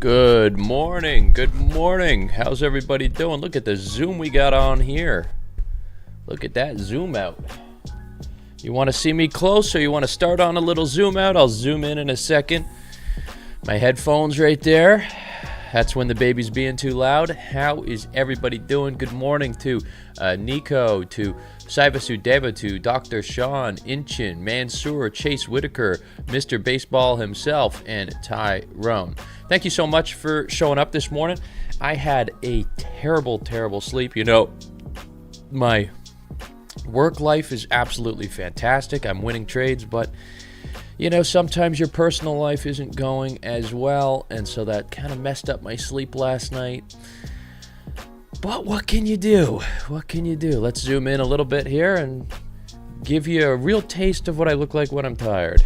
Good morning. Good morning. How's everybody doing? Look at the zoom we got on here. Look at that zoom out. You want to see me close, or you want to start on a little zoom out? I'll zoom in a second. My headphones right there. That's when the baby's being too loud. How is everybody doing? Good morning to Nico, to Saivasu Deva, to Dr. Sean, Inchin, Mansoor, Chase Whitaker, Mr. Baseball himself, and Tyrone. Thank you so much for showing up this morning. I had a terrible, terrible sleep. You know, my work life is absolutely fantastic. I'm winning trades, but you know, sometimes your personal life isn't going as well, and so that kind of messed up my sleep last night. But what can you do? What can you do? Let's zoom in a little bit here and give you a real taste of what I look like when I'm tired.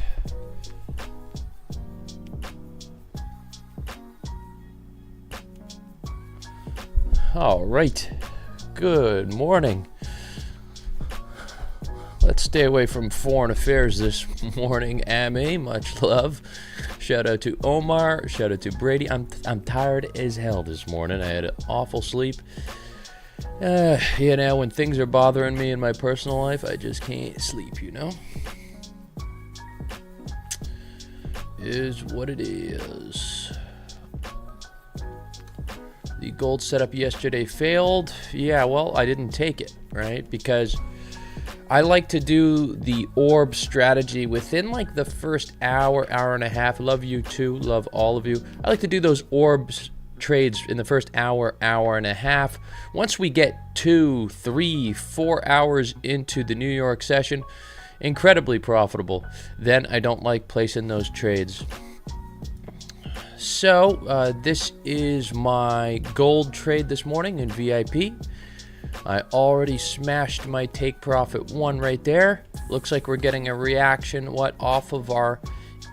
All right. Good morning. Let's stay away from foreign affairs this morning, Amy. Much love. Shout out to Omar. Shout out to Brady. I'm tired as hell this morning. I had an awful sleep. You know, when things are bothering me in my personal life, I just can't sleep, you know? Is what it is. The gold setup yesterday failed. Yeah, well, I didn't take it, right? Because I like to do the ORB strategy within like the first hour, hour and a half. Love you too. Love all of you. I like to do those ORB trades in the first hour, hour and a half. Once we get 2, 3, 4 hours into the New York session, incredibly profitable. Then I don't like placing those trades. So this is my gold trade this morning in VIP. I already smashed my take profit 1 right there. Looks like we're getting a reaction off of our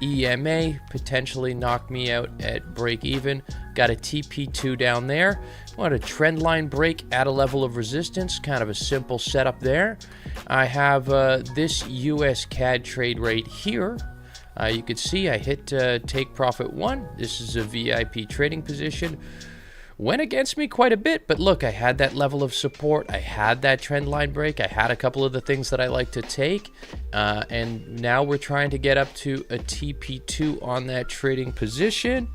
EMA, potentially knocked me out at break even. Got a TP2 down there. Want a trend line break at a level of resistance, kind of a simple setup there. I have this US CAD trade right here. You can see I hit take profit 1. This is a VIP trading position. Went against me quite a bit, but look, I had that level of support. I had that trend line break. I had a couple of the things that I like to take. And now we're trying to get up to a TP2 on that trading position.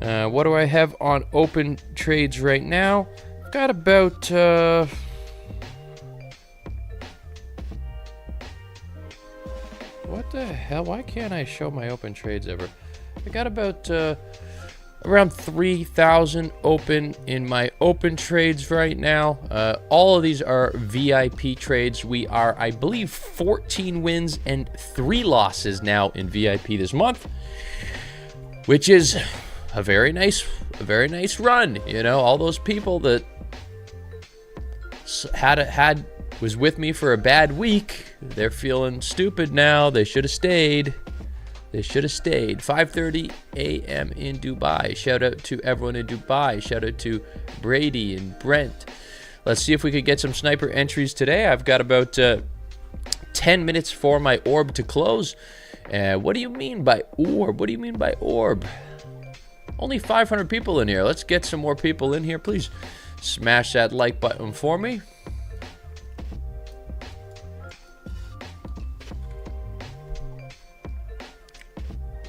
What do I have on open trades right now? I've got about... what the hell? Why can't I show my open trades ever? I got about... around 3,000 open in my open trades right now. All of these are VIP trades. We are, I believe, 14 wins and 3 losses now in VIP this month, which is a very nice run. You know, all those people that was with me for a bad week, they're feeling stupid now. They should have stayed. They should have stayed. 5:30 a.m. in Dubai. Shout out to everyone in Dubai. Shout out to Brady and Brent. Let's see if we could get some sniper entries today. I've got about 10 minutes for my orb to close. What do you mean by orb? What do you mean by orb? Only 500 people in here. Let's get some more people in here. Please smash that like button for me.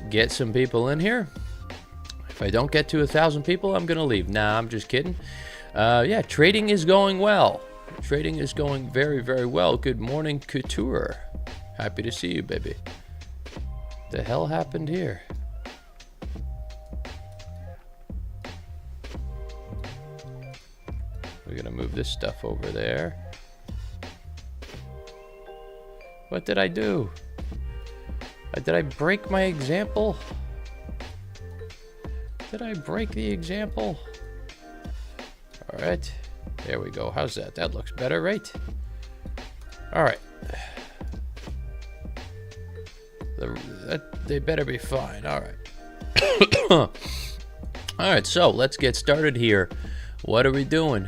Get some people in here. If I don't get to 1,000 people, I'm gonna leave. Nah, I'm just kidding. Yeah, trading is going well. Trading is going very, very well. Good morning, Couture. Happy to see you, baby. The hell happened here? We're gonna move this stuff over there. What did I do? Did I break my example? Did I break the example? All right, there we go. How's that? That looks better, right? All right. They better be fine. All right. All right, so let's get started here. What are we doing?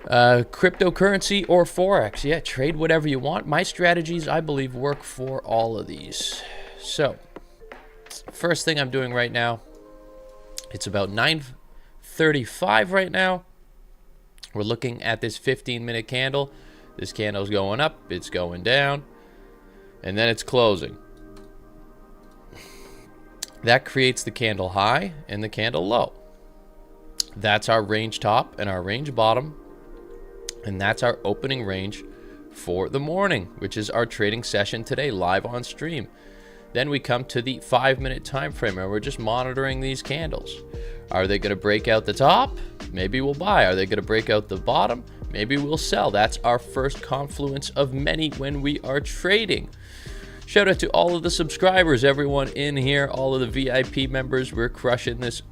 Cryptocurrency or Forex. Yeah, trade whatever you want. My strategies, I believe, work for all of these. So, first thing I'm doing right now, it's about 9:35 right now. We're looking at this 15-minute candle. This candle's going up, it's going down, and then it's closing. That creates the candle high and the candle low. That's our range top and our range bottom. And that's our opening range for the morning, which is our trading session today, live on stream. Then we come to the 5-minute time frame, and we're just monitoring these candles. Are they going to break out the top? Maybe we'll buy. Are they going to break out the bottom? Maybe we'll sell. That's our first confluence of many when we are trading. Shout out to all of the subscribers, everyone in here, all of the VIP members. We're crushing this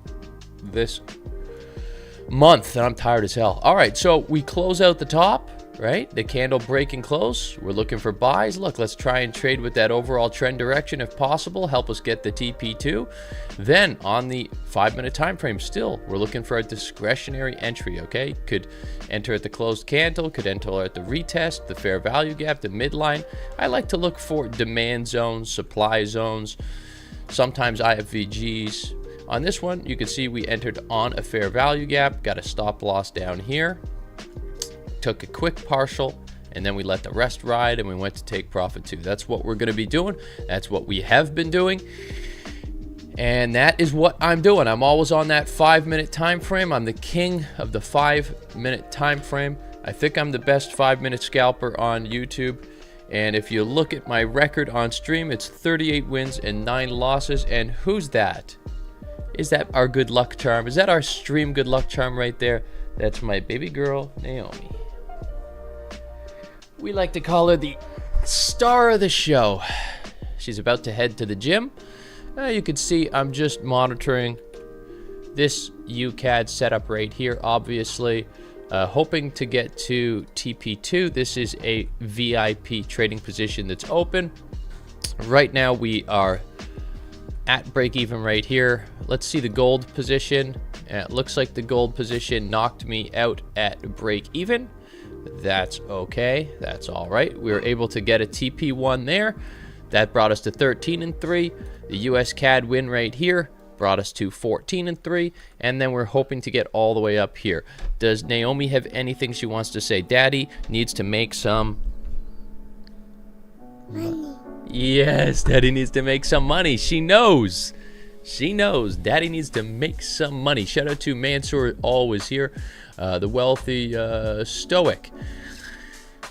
month, and I'm tired as hell. All right, so we close out the top. right? The candle breaking close. We're looking for buys. Look, let's try and trade with that overall trend direction if possible. Help us get the TP2. Then on the 5-minute time frame, still, we're looking for a discretionary entry, okay? Could enter at the closed candle, could enter at the retest, the fair value gap, the midline. I like to look for demand zones, supply zones, sometimes IFVGs. On this one, you can see we entered on a fair value gap, got a stop loss down here, took a quick partial, and then we let the rest ride and we went to take profit too. That's what we're going to be doing. That's what we have been doing. And that is what I'm doing. I'm always on that 5-minute time frame. I'm the king of the 5-minute time frame. I think I'm the best 5-minute scalper on YouTube. And if you look at my record on stream, it's 38 wins and 9 losses. And who's that? Is that our good luck charm? Is that our stream good luck charm right there? That's my baby girl, Naomi. We like to call her the star of the show. She's about to head to the gym. You can see I'm just monitoring this UCAD setup right here, obviously. Hoping to get to TP2. This is a VIP trading position that's open. Right now we are at break even right here. Let's see the gold position. It looks like the gold position knocked me out at break even. That's okay. That's all right. We were able to get a TP1 there. That brought us to 13-3. The US CAD win right here brought us to 14-3. And then we're hoping to get all the way up here. Does Naomi have anything she wants to say? Daddy needs to make some money. Yes, Daddy needs to make some money. She knows. She knows. Daddy needs to make some money. Shout out to Mansour, always here. The wealthy Stoic.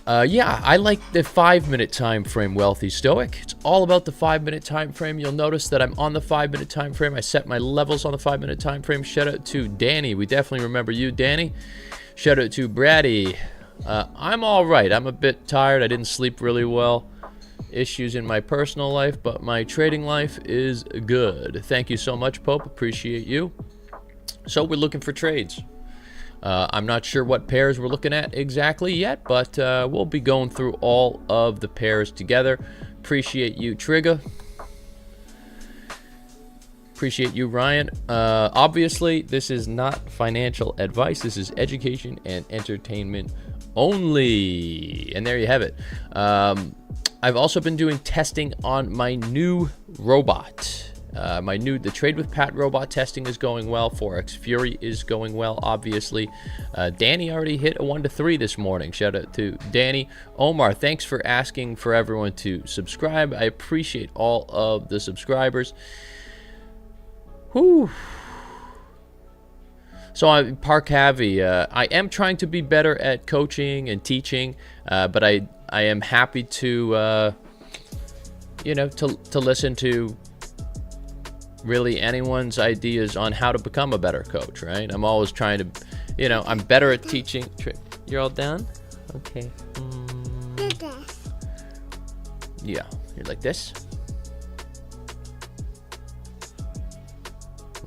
Yeah, I like the 5-minute time frame, wealthy Stoic. It's all about the 5-minute time frame. You'll notice that I'm on the 5-minute time frame. I set my levels on the 5-minute time frame. Shout out to Danny. We definitely remember you, Danny. Shout out to Brady. I'm all right. I'm a bit tired. I didn't sleep really well. Issues in my personal life, but my trading life is good. Thank you so much, Pope. Appreciate you. So we're looking for trades. I'm not sure what pairs we're looking at exactly yet, but we'll be going through all of the pairs together. Appreciate you, Trigger. Appreciate you, Ryan. Obviously, this is not financial advice. This is education and entertainment only. And there you have it. I've also been doing testing on my new robot. The Trade with Pat robot testing is going well. Forex Fury is going well, obviously. Danny already hit a 1-3 this morning. Shout out to Danny. Omar, thanks for asking for everyone to subscribe. I appreciate all of the subscribers. Whew. So I'm Parkavi. I am trying to be better at coaching and teaching, but I am happy to, to listen to really anyone's ideas on how to become a better coach, right? I'm always trying to, I'm better at teaching. You're all done? Okay. Yeah, you're like this.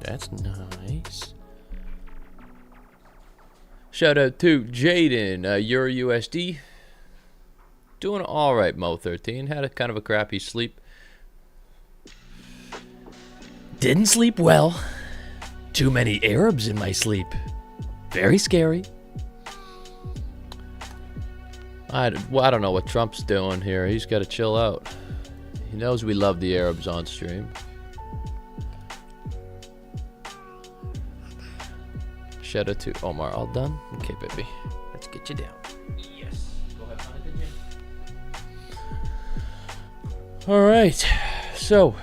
That's nice. Shout out to Jaden, Euro USD. Doing all right, Mo13. Had a kind of a crappy sleep. Didn't sleep well. Too many Arabs in my sleep. Very scary. I don't know what Trump's doing here. He's got to chill out. He knows we love the Arabs on stream. Shout out to Omar. All done? Okay, baby. Let's get you down. Yes. Go have fun at the gym. All right. So,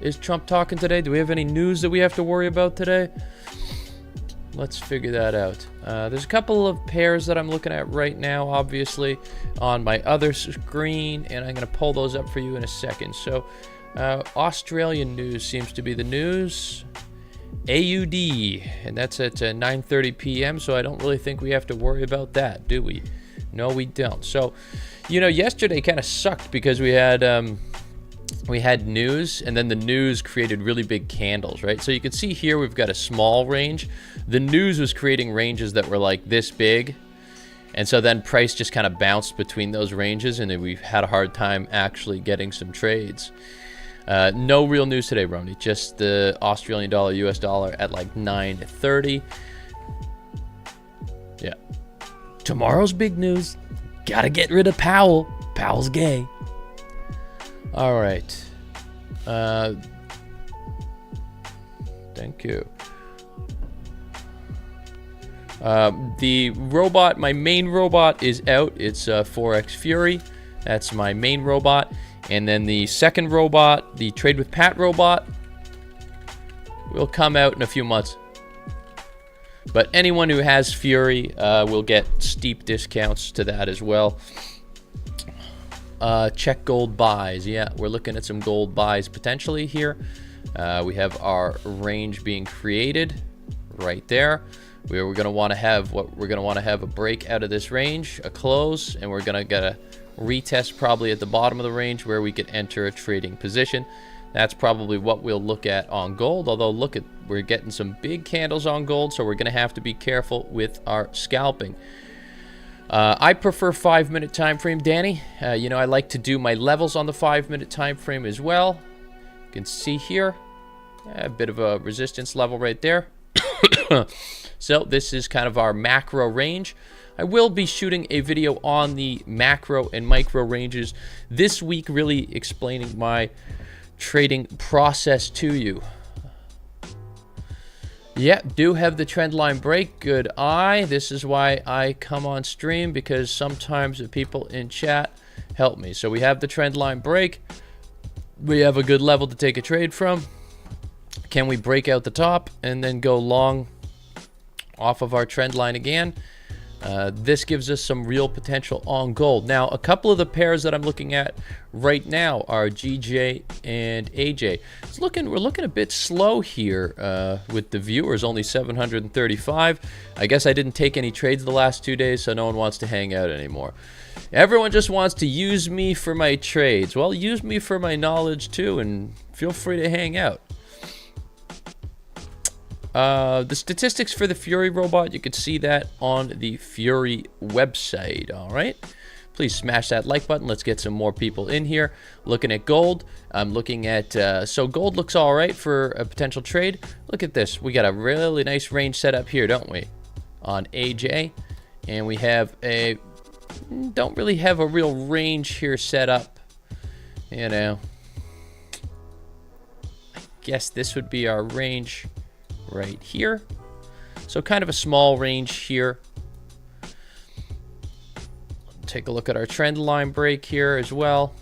is Trump talking today? Do we have any news that we have to worry about today? Let's figure that out. There's a couple of pairs that I'm looking at right now, obviously, on my other screen, and I'm going to pull those up for you in a second. So, Australian news seems to be the news. AUD, and that's at 9:30 p.m., so I don't really think we have to worry about that, do we? No, we don't. So, yesterday kind of sucked because we had news, and then the news created really big candles, right? So you can see here we've got a small range. The news was creating ranges that were like this big, And so then price just kind of bounced between those ranges, and then we've had a hard time actually getting some trades. No real news today, Brony. Just the Australian dollar, US dollar at like 9.30. Yeah. Tomorrow's big news. Gotta get rid of Powell. Powell's gay. All right. Thank you. The robot, my main robot is out. It's Forex Fury. That's my main robot. And then the second robot, the Trade with Pat robot, will come out in a few months. But anyone who has Fury will get steep discounts to that as well. Check gold buys. Yeah, we're looking at some gold buys potentially here. We have our range being created right there. We're going to want to have a break out of this range, a close, and we're going to get a retest probably at the bottom of the range where we could enter a trading position. That's probably what we'll look at on gold, although we're getting some big candles on gold, so we're going to have to be careful with our scalping. I prefer 5-minute time frame, Danny. You know, I like to do my levels on the 5-minute time frame as well. You can see here a bit of a resistance level right there. So this is kind of our macro range. I will be shooting a video on the macro and micro ranges this week, really explaining my trading process to you. Yeah, do have the trend line break. Good eye. This is why I come on stream, because sometimes the people in chat help me. So we have the trend line break. We have a good level to take a trade from. Can we break out the top and then go long off of our trend line again? This gives us some real potential on gold. Now, a couple of the pairs that I'm looking at right now are GJ and AJ. We're looking a bit slow here with the viewers, only 735. I guess I didn't take any trades the last 2 days, so no one wants to hang out anymore. Everyone just wants to use me for my trades. Well, use me for my knowledge too, and feel free to hang out. The statistics for the Fury robot, you can see that on the Fury website. All right, please smash that like button. Let's get some more people in here. Looking at gold, I'm looking at so gold looks all right for a potential trade. Look at this, we got a really nice range set up here, don't we, on AJ? And we have don't really have a real range here set up, you know. I guess this would be our range right here. So kind of a small range here. Take a look at our trend line break here as well.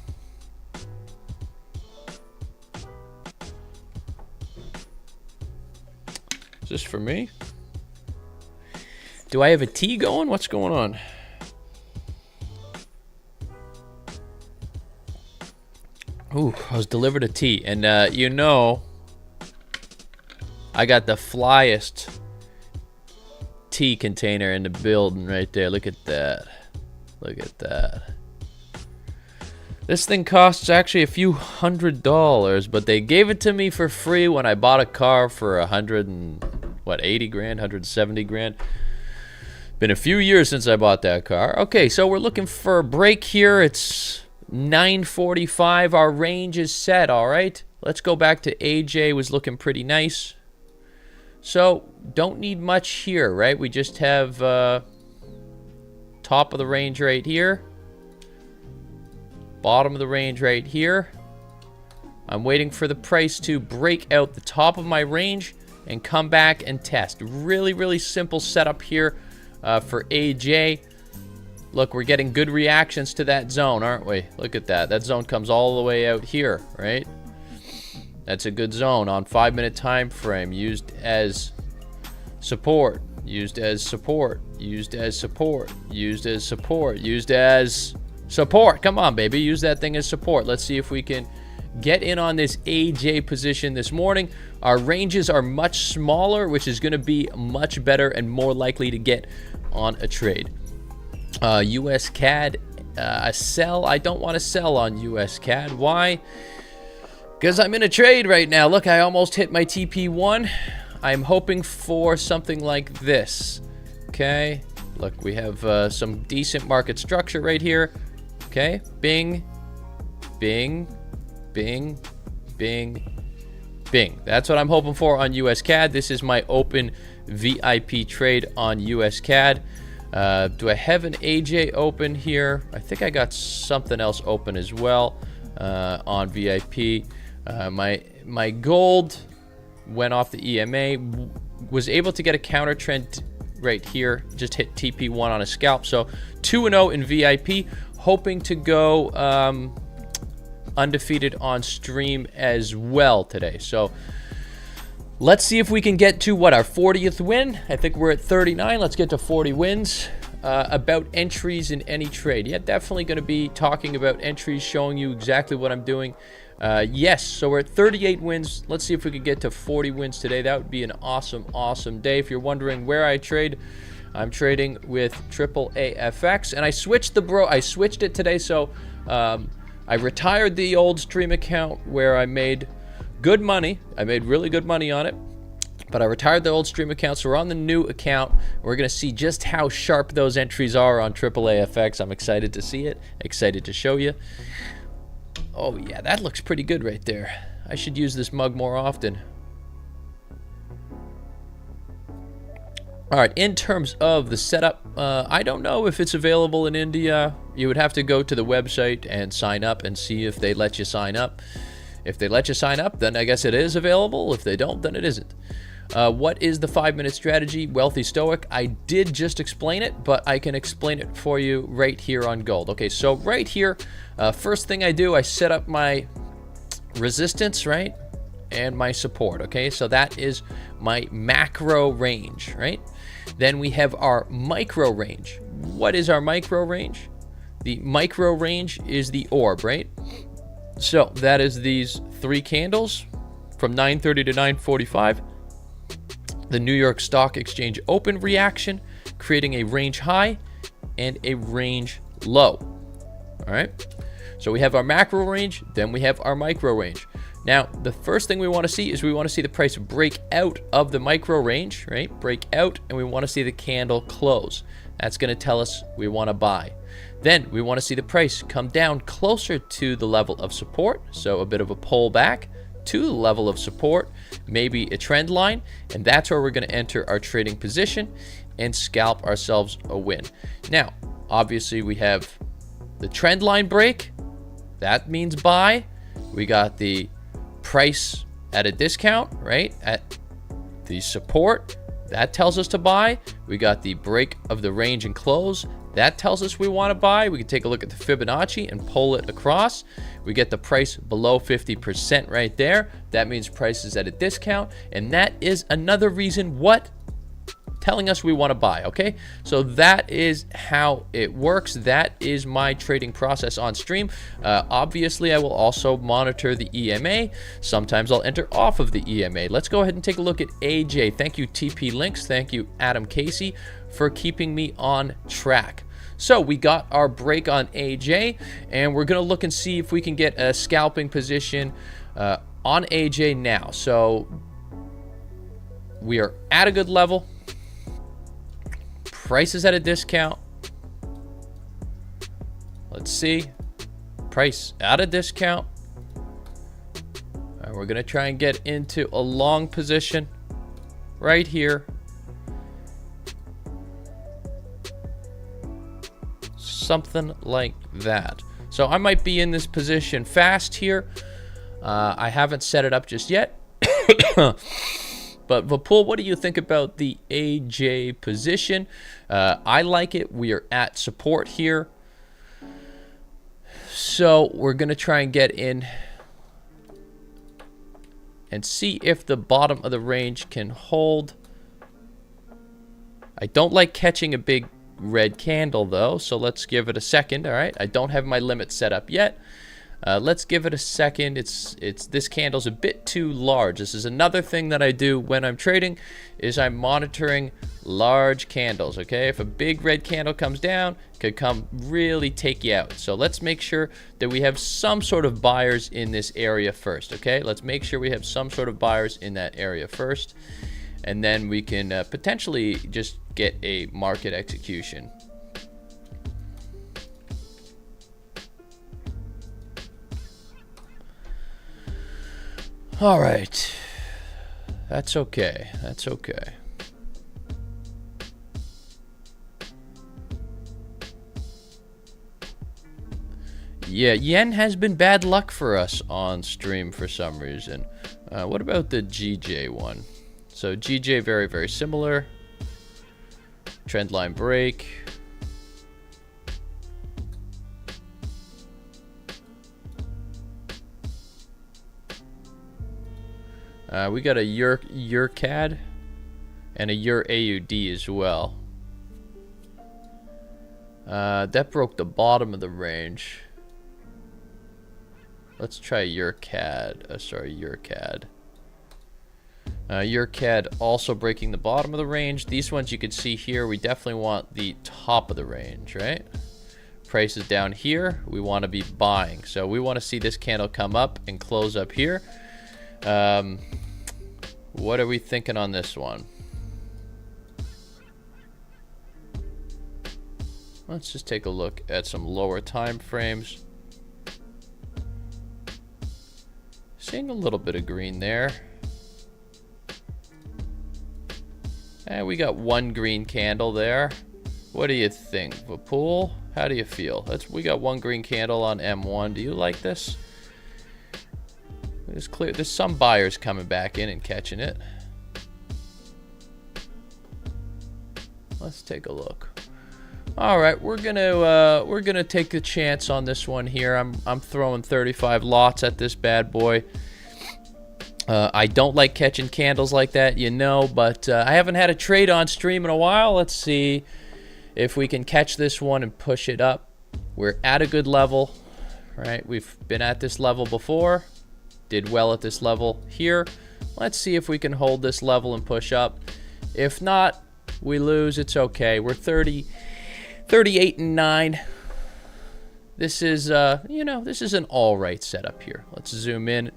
Is this for me? Do I have a T going? What's going on? Ooh, I was delivered a T. And you know, I got the flyest tea container in the building right there. Look at that. Look at that. This thing costs actually a few $100s, but they gave it to me for free when I bought a car for 180 grand, 170 grand. Been a few years since I bought that car. Okay, so we're looking for a break here. It's 9:45. Our range is set, all right? Let's go back to AJ. Was looking pretty nice. So, don't need much here, right? We just have top of the range right here. Bottom of the range right here. I'm waiting for the price to break out the top of my range and come back and test. Really, really simple setup here for AJ. Look, we're getting good reactions to that zone, aren't we? Look at that. That zone comes all the way out here, right? That's a good zone on 5-minute time frame, used as support, used as support, used as support, used as support, used as support. Come on, baby, use that thing as support. Let's see if we can get in on this AJ position this morning. Our ranges are much smaller, which is going to be much better and more likely to get on a trade. US CAD, a sell. I don't want to sell on US CAD. Why? Because I'm in a trade right now. Look, I almost hit my TP1. I'm hoping for something like this. Okay, Look, we have some decent market structure right here. Okay, bing, bing, bing, bing, bing. That's what I'm hoping for on US CAD. This is my open VIP trade on US CAD. Do I have an AJ open here? I think I got something else open as well on VIP. My gold went off the EMA, was able to get a counter trend right here, just hit TP1 on a scalp. So 2-0 in VIP, hoping to go undefeated on stream as well today. So let's see if we can get to what, our 40th win. I think we're at 39. Let's get to 40 wins. About entries in any trade. Yeah, definitely going to be talking about entries, showing you exactly what I'm doing. Yes, so we're at 38 wins. Let's see if we could get to 40 wins today. That would be an awesome, awesome day. If you're wondering where I trade, I'm trading with AAAFX, and I switched it today. So I retired the old stream account where I made good money. I made really good money on it. But I retired the old stream account, so we're on the new account. We're going to see just how sharp those entries are on AAAFX. I'm excited to see it, excited to show you. Oh yeah, that looks pretty good right there. I should use this mug more often. All right, in terms of the setup, I don't know if it's available in India. You would have to go to the website and sign up and see if they let you sign up. If they let you sign up, then I guess it is available. If they don't, then it isn't. What is the 5-minute strategy? Wealthy Stoic. I did just explain it, but I can explain it for you right here on gold. Okay, so right here, first thing I do, I set up my resistance, right? And my support, okay? So that is my macro range, right? Then we have our micro range. What is our micro range? The micro range is the orb, right? So that is these 3 candles from 9:30 to 9:45. The New York Stock Exchange open reaction, creating a range high and a range low. All right. So we have our macro range, then we have our micro range. Now, the first thing we want to see is we want to see the price break out of the micro range, right? Break out, and we want to see the candle close. That's going to tell us we want to buy. Then we want to see the price come down closer to the level of support, so a bit of a pullback to the level of support, maybe a trend line, and that's where we're going to enter our trading position and scalp ourselves a win. Now, obviously we have the trend line break. That means buy. We got the price at a discount, right? At the support, that tells us to buy. We got the break of the range and close. That tells us we want to buy. We can take a look at the Fibonacci and pull it across. We get the price below 50% right there. That means price is at a discount. And that is another reason what? Telling us we want to buy, okay? So that is how it works. That is my trading process on stream. Obviously, I will also monitor the EMA. Sometimes I'll enter off of the EMA. Let's go ahead and take a look at AJ. Thank you, TP Links. Thank you, Adam Casey, for keeping me on track. So we got our break on AJ, and we're going to look and see if we can get a scalping position on AJ now. So we are at a good level. Price is at a discount. Let's see. Price at a discount. All right, we're going to try and get into a long position right here. Something like that. So I might be in this position fast here. I haven't set it up just yet. But Vapul, what do you think about the AJ position? I like it. We are at support here. So we're going to try and get in and see if the bottom of the range can hold. I don't like catching a big red candle though, so let's give it a second. All right, I don't have my limit set up yet. Let's give it a second. This candle's a bit too large. This is another thing that I do when I'm trading, is I'm monitoring large candles. Okay, if a big red candle comes down, it could come really take you out. So let's make sure that we have some sort of buyers in this area first. Okay, let's make sure we have some sort of buyers in that area first. and then we can potentially just get a market execution. All right, that's okay. That's okay. Yeah, yen has been bad luck for us on stream for some reason. What about the GJ one? So GJ, very, very similar. Trendline break. We got a EUR CAD and a EUR AUD as well. That broke the bottom of the range. Let's try EUR CAD. Sorry, EUR CAD. EUR CAD also breaking the bottom of the range. These ones you can see here, we definitely want the top of the range, right? Price is down here. We want to be buying. So we want to see this candle come up and close up here. What are we thinking on this one? Let's just take a look at some lower time frames. Seeing a little bit of green there. And we got one green candle there. What do you think, Vapul? How do you feel? We got one green candle on M1. Do you like this? It's clear there's some buyers coming back in and catching it. Let's take a look. All right, we're gonna take a chance on this one here. I'm throwing 35 lots at this bad boy. I don't like catching candles like that, you know, but I haven't had a trade on stream in a while. Let's see if we can catch this one and push it up. We're at a good level, right? We've been at this level before. Did well at this level here. Let's see if we can hold this level and push up. If not, we lose. It's okay. We're 38 and 9. This is, you know, this is an all right setup here. Let's zoom in.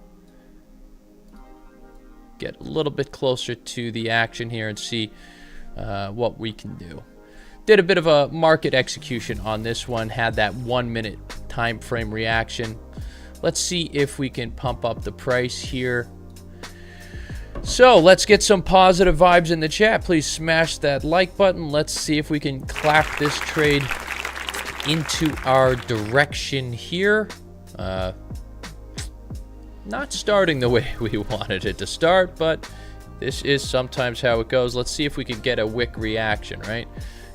Get a little bit closer to the action here and see what we can do. Did a bit of a market execution on this one. Had that 1 minute time frame reaction. Let's see if we can pump up the price here. So let's get some positive vibes in the chat. Please smash that like button. Let's see if we can clap this trade into our direction here. Not starting the way we wanted it to start, but this is sometimes how it goes. Let's see if we can get a wick reaction, right?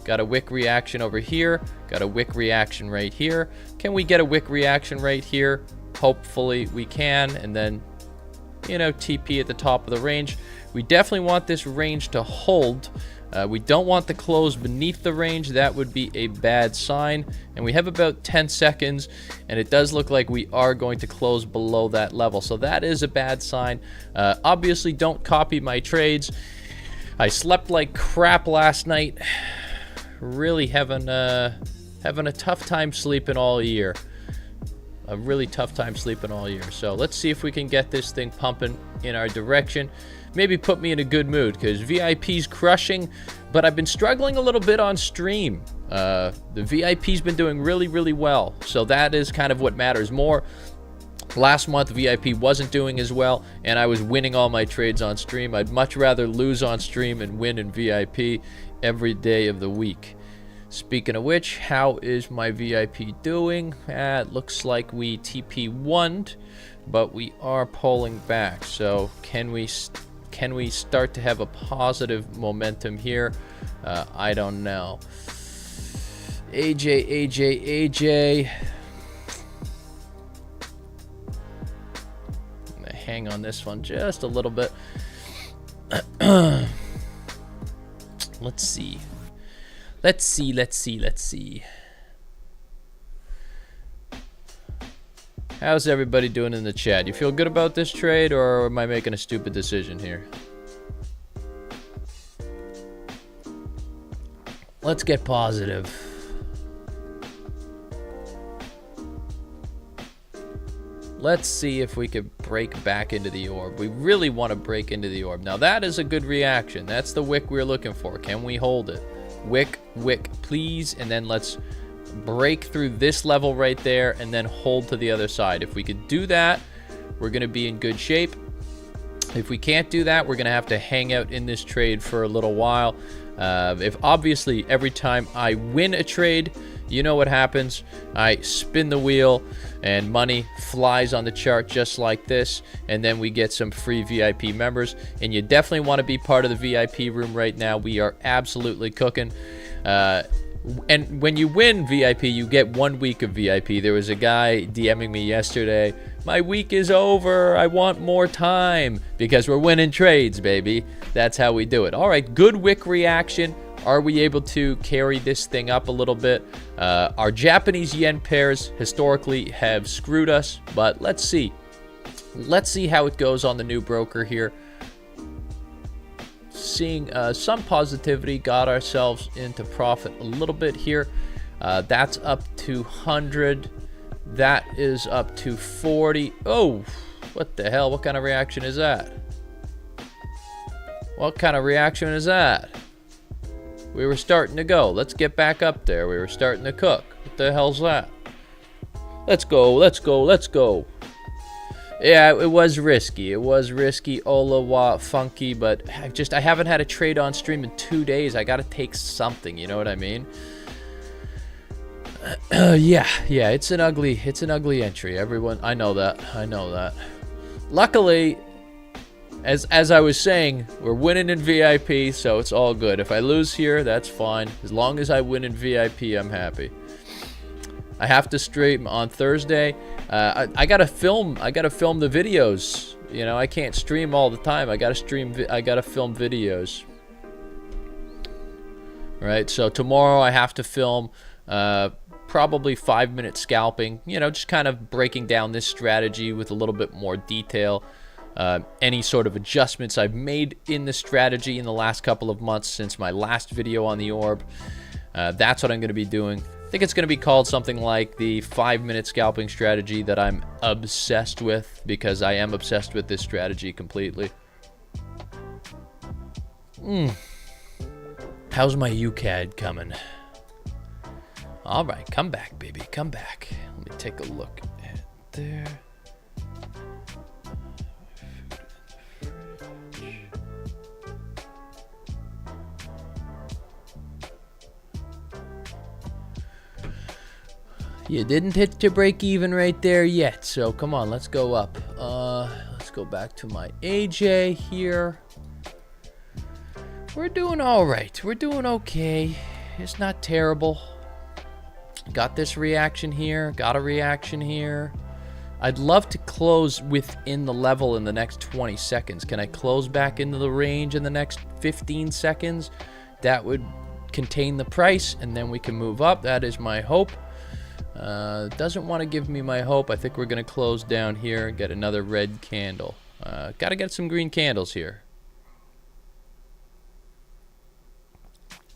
Got a wick reaction over here. Got a wick reaction right here. Can we get a wick reaction right here? Hopefully we can, and then, you know, TP at the top of the range. We definitely want this range to hold. We don't want the close beneath the range. That would be a bad sign. And we have about 10 seconds, and it does look like we are going to close below that level. So that is a bad sign. Obviously, don't copy my trades. I slept like crap last night. Really having a tough time sleeping all year. A really tough time sleeping all year. So let's see if we can get this thing pumping in our direction. Maybe put me in a good mood, because VIP's crushing, but I've been struggling a little bit on stream. The VIP's been doing really, really well. So that is kind of what matters more. Last month, VIP wasn't doing as well, and I was winning all my trades on stream. I'd much rather lose on stream and win in VIP every day of the week. Speaking of which, how is my VIP doing? It looks like we TP1'd, but we are pulling back. So can we start to have a positive momentum here? I don't know. AJ. I'm gonna hang on this one just a little bit. Let's see. Let's see. How's everybody doing in the chat? You feel good about this trade, or am I making a stupid decision here? Let's get positive. Let's see if we could break back into the orb. We really want to break into the orb. Now that is a good reaction. That's the wick we're looking for. Can we hold it? Wick, wick, please. And then let's break through this level right there and then hold to the other side. If we could do that, we're going to be in good shape. If we can't do that, we're going to have to hang out in this trade for a little while. If obviously every time I win a trade, you know what happens. I spin the wheel and money flies on the chart just like this, and then we get some free VIP members. And you definitely want to be part of the VIP room right now. We are absolutely cooking. And when you win VIP, you get 1 week of VIP. There was a guy DMing me yesterday. My week is over. I want more time, because we're winning trades, baby. That's how we do it. All right, good wick reaction. Are we able to carry this thing up a little bit? Our Japanese yen pairs historically have screwed us, but let's see. Let's see how it goes on the new broker here. Seeing some positivity, got ourselves into profit a little bit here. That's up to 100. That is up to 40. Oh, what the hell? What kind of reaction is that? What kind of reaction is that? We were starting to go. Let's get back up there. We were starting to cook. What the hell's that? Let's go, let's go, let's go. Yeah, it was risky. It was risky, Olawa, funky, but I haven't had a trade on stream in 2 days. I gotta take something, you know what I mean? Yeah, it's an ugly entry. Everyone, I know that. Luckily, as I was saying, we're winning in VIP, so it's all good. If I lose here, that's fine. As long as I win in VIP, I'm happy. I have to stream on Thursday. I gotta film the videos. You know, I can't stream all the time. I gotta film videos. Right, so tomorrow I have to film probably 5-minute scalping. You know, just kind of breaking down this strategy with a little bit more detail. Any sort of adjustments I've made in the strategy in the last couple of months since my last video on the orb. That's what I'm going to be doing. I think it's going to be called something like the 5-minute scalping strategy that I'm obsessed with, because I am obsessed with this strategy completely. How's my UCAD coming? All right, come back, baby, come back. Let me take a look at there. You didn't hit to break even right there yet, so come on, let's go up. Let's go back to my AJ here. We're doing all right. We're doing okay. It's not terrible. Got this reaction here. Got a reaction here. I'd love to close within the level in the next 20 seconds. Can I close back into the range in the next 15 seconds? That would contain the price, and then we can move up. That is my hope. Doesn't want to give me my hope. I think we're going to close down here and get another red candle. Got to get some green candles here.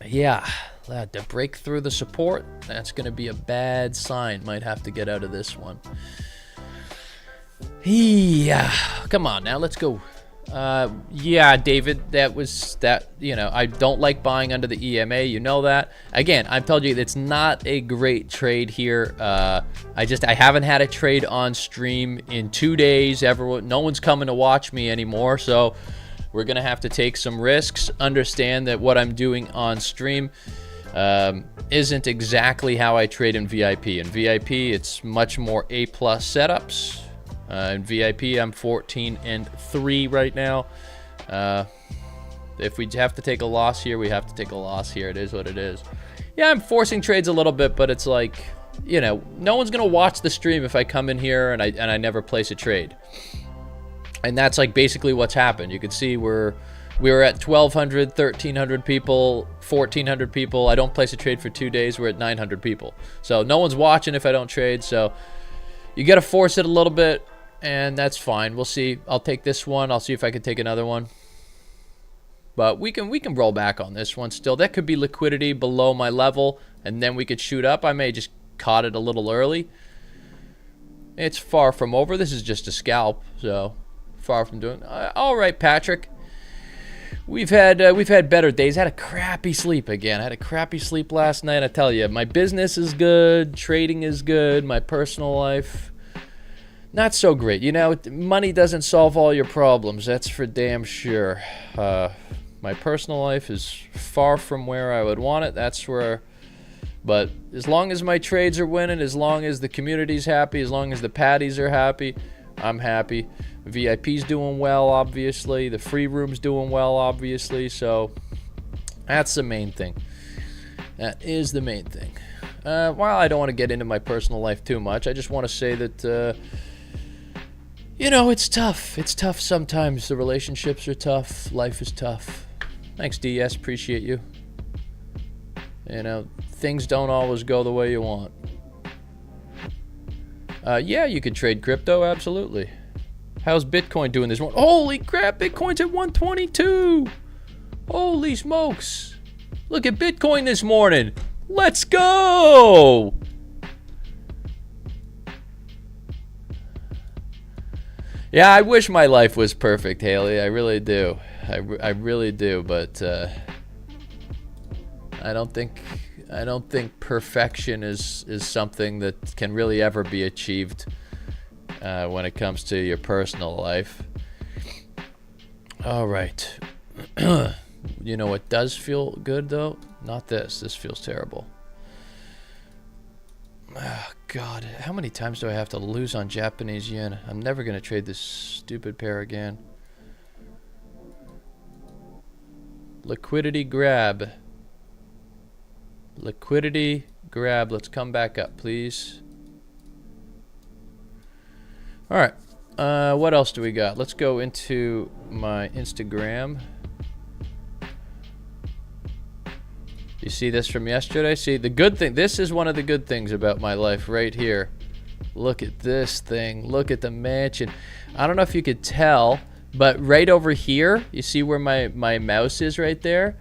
Yeah, to break through the support, that's going to be a bad sign. Might have to get out of this one. Yeah, come on now, let's go. Yeah, David, you know, I don't like buying under the EMA, you know that. Again, I've told you it's not a great trade here. I haven't had a trade on stream in 2 days. No one's coming to watch me anymore, so we're gonna have to take some risks. Understand that what I'm doing on stream isn't exactly how I trade in VIP. In VIP, it's much more A+ setups. In VIP, I'm 14-3 right now. If we have to take a loss here, we have to take a loss here. It is what it is. Yeah, I'm forcing trades a little bit, but it's like, you know, no one's gonna watch the stream if I come in here and I never place a trade. And that's like basically what's happened. You can see we were at 1,200, 1,300 people, 1,400 people. I don't place a trade for 2 days. We're at 900 people. So no one's watching if I don't trade. So you got to force it a little bit, and that's fine. We'll see. I'll take this one. I'll see if I can take another one. But we can roll back on this one still. That could be liquidity below my level, and then we could shoot up. I may just caught it a little early. It's far from over. This is just a scalp, so far from doing. All right, Patrick. We've had better days. I had a crappy sleep again. I had a crappy sleep last night. I tell you, my business is good, trading is good, my personal life not so great. You know, money doesn't solve all your problems. That's for damn sure. My personal life is far from where I would want it. That's where. But as long as my trades are winning, as long as the community's happy, as long as the patties are happy, I'm happy. VIP's doing well, obviously. The free room's doing well, obviously. So that's the main thing. That is the main thing. Well, I don't want to get into my personal life too much. I just want to say that, you know, it's tough. It's tough sometimes. The relationships are tough. Life is tough. Thanks, DS. Appreciate you. You know, things don't always go the way you want. Yeah, you could trade crypto, absolutely. How's Bitcoin doing this morning? Holy crap, Bitcoin's at 122. Holy smokes. Look at Bitcoin this morning. Let's go. Yeah, I wish my life was perfect, Haley. I really do. I really do, but I don't think perfection is something that can really ever be achieved when it comes to your personal life. All right. You know what does feel good though? Not this. This feels terrible. Oh, God, how many times do I have to lose on Japanese yen? I'm never going to trade this stupid pair again. Liquidity grab. Liquidity grab. Let's come back up, please. All right. What else do we got? Let's go into my Instagram. You see this from yesterday? See, the good thing, this is one of the good things about my life right here. Look at this thing. Look at the mansion. I don't know if you could tell, but right over here, you see where my mouse is right there?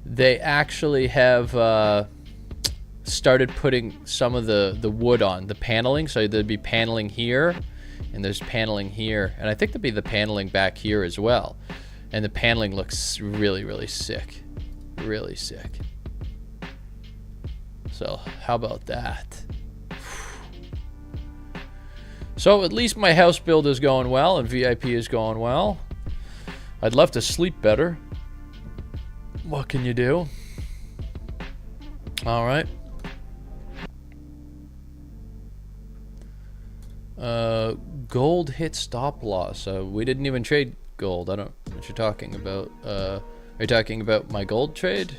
They actually have started putting some of the wood on, the paneling. So there'd be paneling here, and there's paneling here. And I think there'd be the paneling back here as well. And the paneling looks really, really sick. Really sick. So how about that? So at least my house build is going well and VIP is going well. I'd love to sleep better. What can you do? All right. Gold hit stop loss. We didn't even trade gold. I don't know what you're talking about. Are you talking about my gold trade?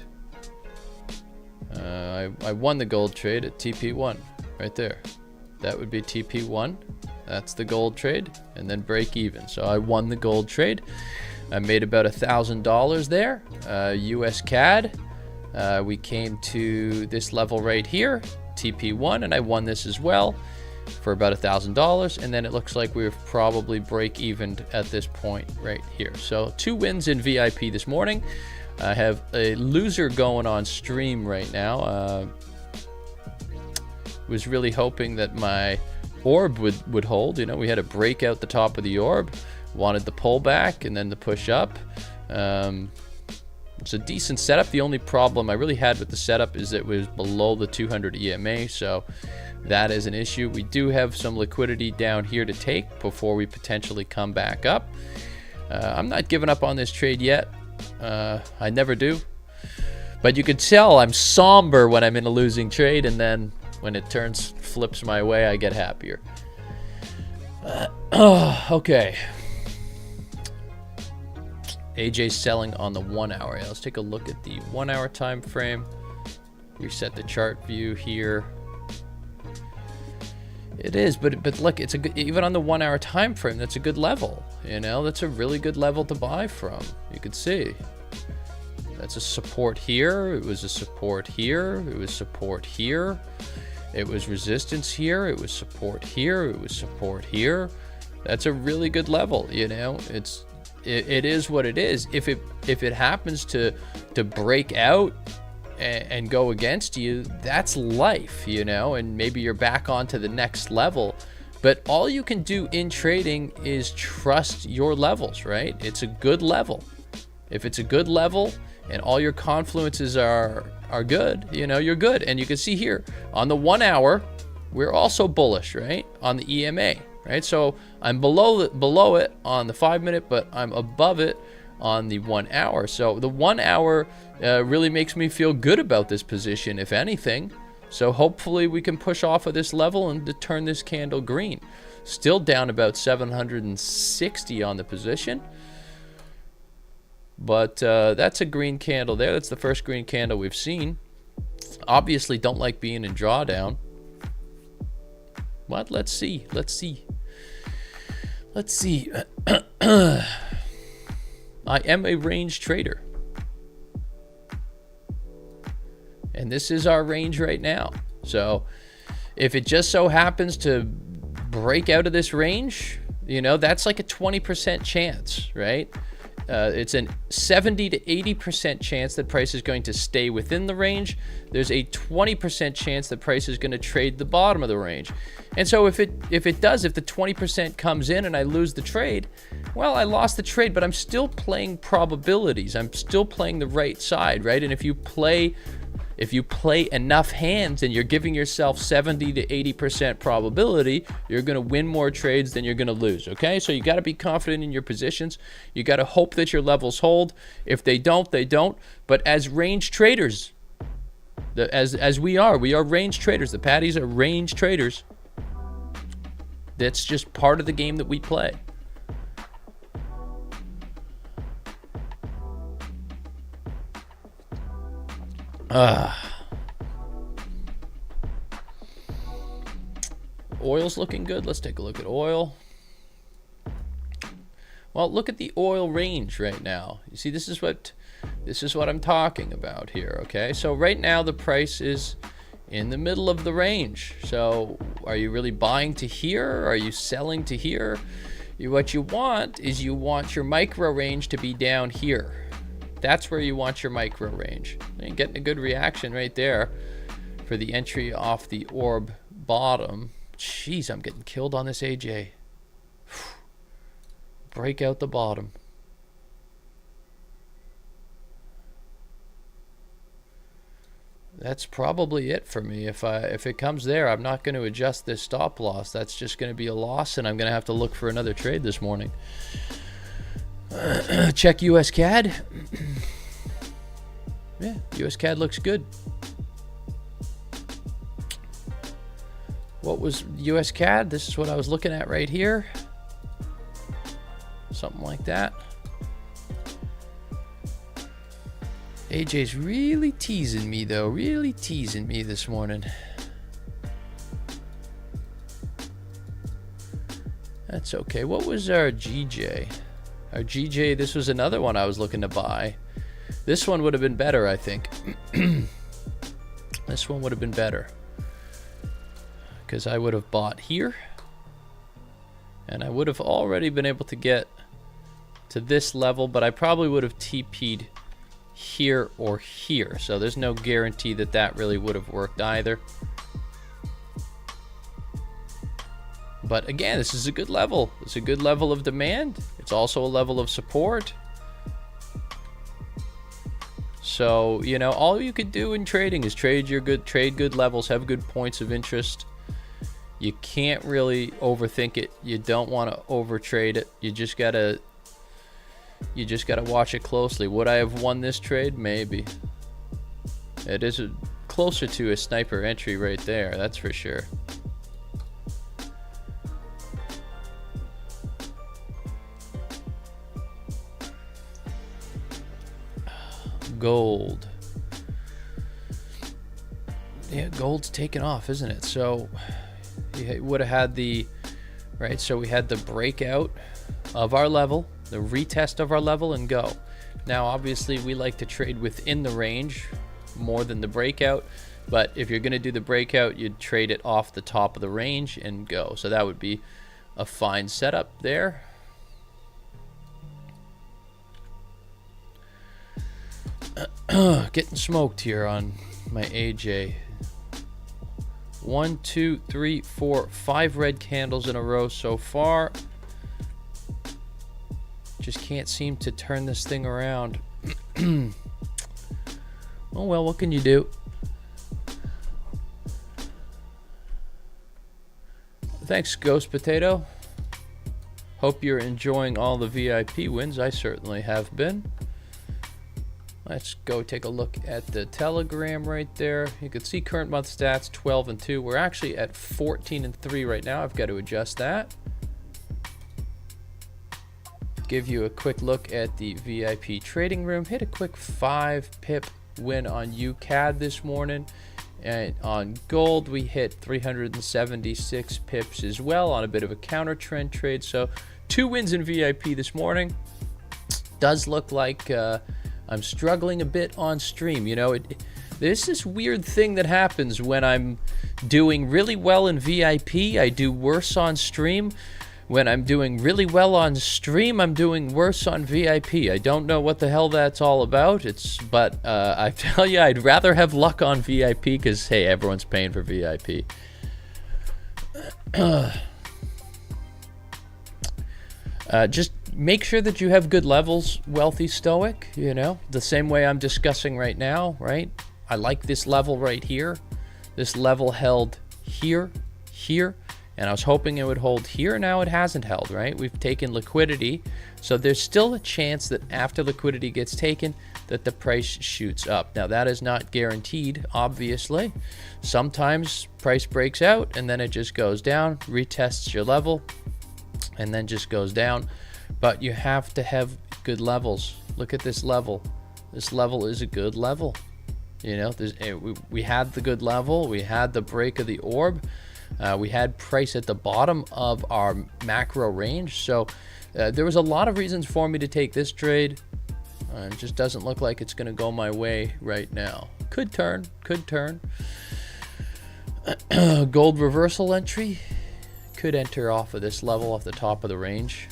I won the gold trade at TP1 right there. That would be TP1. That's the gold trade, and then break even. So I won the gold trade. I made about $1,000 there. US CAD. We came to this level right here, TP1, and I won this as well for about $1,000. And then it looks like we've probably break evened at this point right here. So 2 wins in VIP this morning. I have a loser going on stream right now. Was really hoping that my orb would hold. You know, we had a break out the top of the orb. Wanted the pullback and then the push up. It's a decent setup. The only problem I really had with the setup is it was below the 200 EMA, so that is an issue. We do have some liquidity down here to take before we potentially come back up. I'm not giving up on this trade yet. I never do. But you can tell I'm somber when I'm in a losing trade, and then when it flips my way, I get happier. Okay. AJ's selling on the 1 hour. Yeah, let's take a look at the 1 hour time frame. Reset the chart view here. It is, but look, it's a good, even on the 1 hour time frame, that's a good level. You know, that's a really good level to buy from. You can see. That's a support here. It was a support here. It was support here. It was resistance here. It was support here. It was support here. That's a really good level. You know, it is what it is. If it happens to break out and go against you, that's life, you know, and maybe you're back onto the next level. But all you can do in trading is trust your levels, right? It's a good level. If it's a good level and all your confluences are good, you know, you're good. And you can see here on the 1 hour, we're also bullish, right? On the EMA, right? So I'm below it on the 5 minute, but I'm above it on the 1 hour. So the 1 hour really makes me feel good about this position, if anything. So hopefully we can push off of this level and to turn this candle green. Still down about 760 on the position. But that's a green candle there. That's the first green candle we've seen. Obviously don't like being in drawdown. But let's see. Let's see. Let's see. I am a range trader. And this is our range right now. So if it just so happens to break out of this range, you know, that's like a 20% chance, right? It's a 70 to 80% chance that price is going to stay within the range. There's a 20% chance that price is going to trade the bottom of the range. And so if the 20% comes in and I lose the trade, well, I lost the trade, but I'm still playing probabilities. I'm still playing the right side, right? And if you play enough hands and you're giving yourself 70 to 80% probability, you're going to win more trades than you're going to lose, okay? So you got to be confident in your positions. You got to hope that your levels hold. If they don't, they don't. But as range traders, as we are range traders. The Patties are range traders. That's just part of the game that we play. Oil's looking good. Let's take a look at oil. Well, look at the oil range right now. You see, this is what I'm talking about here, okay? So right now the price is in the middle of the range. So are you really buying to here? Are you selling to here? What you want is you want your micro range to be down here. That's where you want your micro range. And getting a good reaction right there for the entry off the orb bottom. Jeez, I'm getting killed on this AJ. Break out the bottom. That's probably it for me. If it comes there, I'm not going to adjust this stop loss. That's just going to be a loss, and I'm going to have to look for another trade this morning. Check US CAD. Yeah, US CAD looks good. What was US CAD? This is what I was looking at right here. Something like that. AJ's really teasing me though, really teasing me this morning. That's okay. What was our GJ? Our GJ, this was another one I was looking to buy. This one would have been better, I think. This one would have been better. Because I would have bought here. And I would have already been able to get to this level, but I probably would have TP'd here or here. So there's no guarantee that that really would have worked either. But again, this is a good level. It's a good level of demand. It's also a level of support. So, you know, all you could do in trading is trade good levels, have good points of interest. You can't really overthink it. You don't want to overtrade it. You just gotta watch it closely. Would I have won this trade? Maybe. It is closer to a sniper entry right there, that's for sure. Gold. Yeah, gold's taken off, isn't it? So you would have had the, right, so we had the breakout of our level, the retest of our level, and go. Now obviously we like to trade within the range more than the breakout, but if you're going to do the breakout, you'd trade it off the top of the range and go. So that would be a fine setup there. Getting smoked here on my AJ. 1, 2, 3, 4, 5 red candles in a row so far. Just can't seem to turn this thing around. Oh well, what can you do? Thanks, Ghost Potato. Hope you're enjoying all the VIP wins. I certainly have been. Let's go take a look at the Telegram right there. You can see current month stats 12 and 2. We're actually at 14 and 3 right now. I've got to adjust that. Give you a quick look at the VIP trading room. Hit a quick 5 pip win on UCAD this morning. And on gold, we hit 376 pips as well on a bit of a counter trend trade. So 2 wins in VIP this morning. Does look like I'm struggling a bit on stream. You know, there's this weird thing that happens when I'm doing really well in VIP. I do worse on stream. When I'm doing really well on stream, I'm doing worse on VIP. I don't know what the hell that's all about. But I tell you, I'd rather have luck on VIP because, hey, everyone's paying for VIP. Just make sure that you have good levels, Wealthy Stoic, you know, the same way I'm discussing right now, right? I like this level right here. This level held here, here. And I was hoping it would hold here. Now it hasn't held, right? We've taken liquidity. So there's still a chance that after liquidity gets taken, that the price shoots up. Now that is not guaranteed, obviously. Sometimes price breaks out and then it just goes down, retests your level, and then just goes down. But you have to have good levels. Look at this level. This level is a good level. You know, we had the good level. We had the break of the orb. We had price at the bottom of our macro range. So there was a lot of reasons for me to take this trade. It just doesn't look like it's going to go my way right now. Could turn, could turn. Gold reversal entry. Could enter off of this level off the top of the range.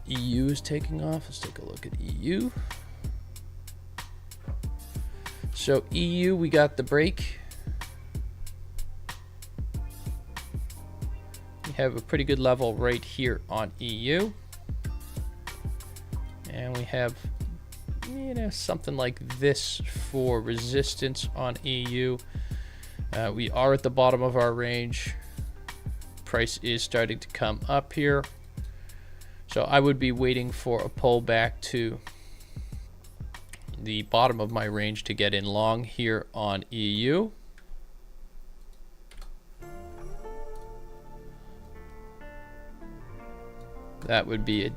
EU is taking off. Let's take a look at EU. So EU, we got the break. We have a pretty good level right here on EU. And we have, you know, something like this for resistance on EU. We are at the bottom of our range. Price is starting to come up here. So I would be waiting for a pullback to the bottom of my range to get in long here on EU. That would be a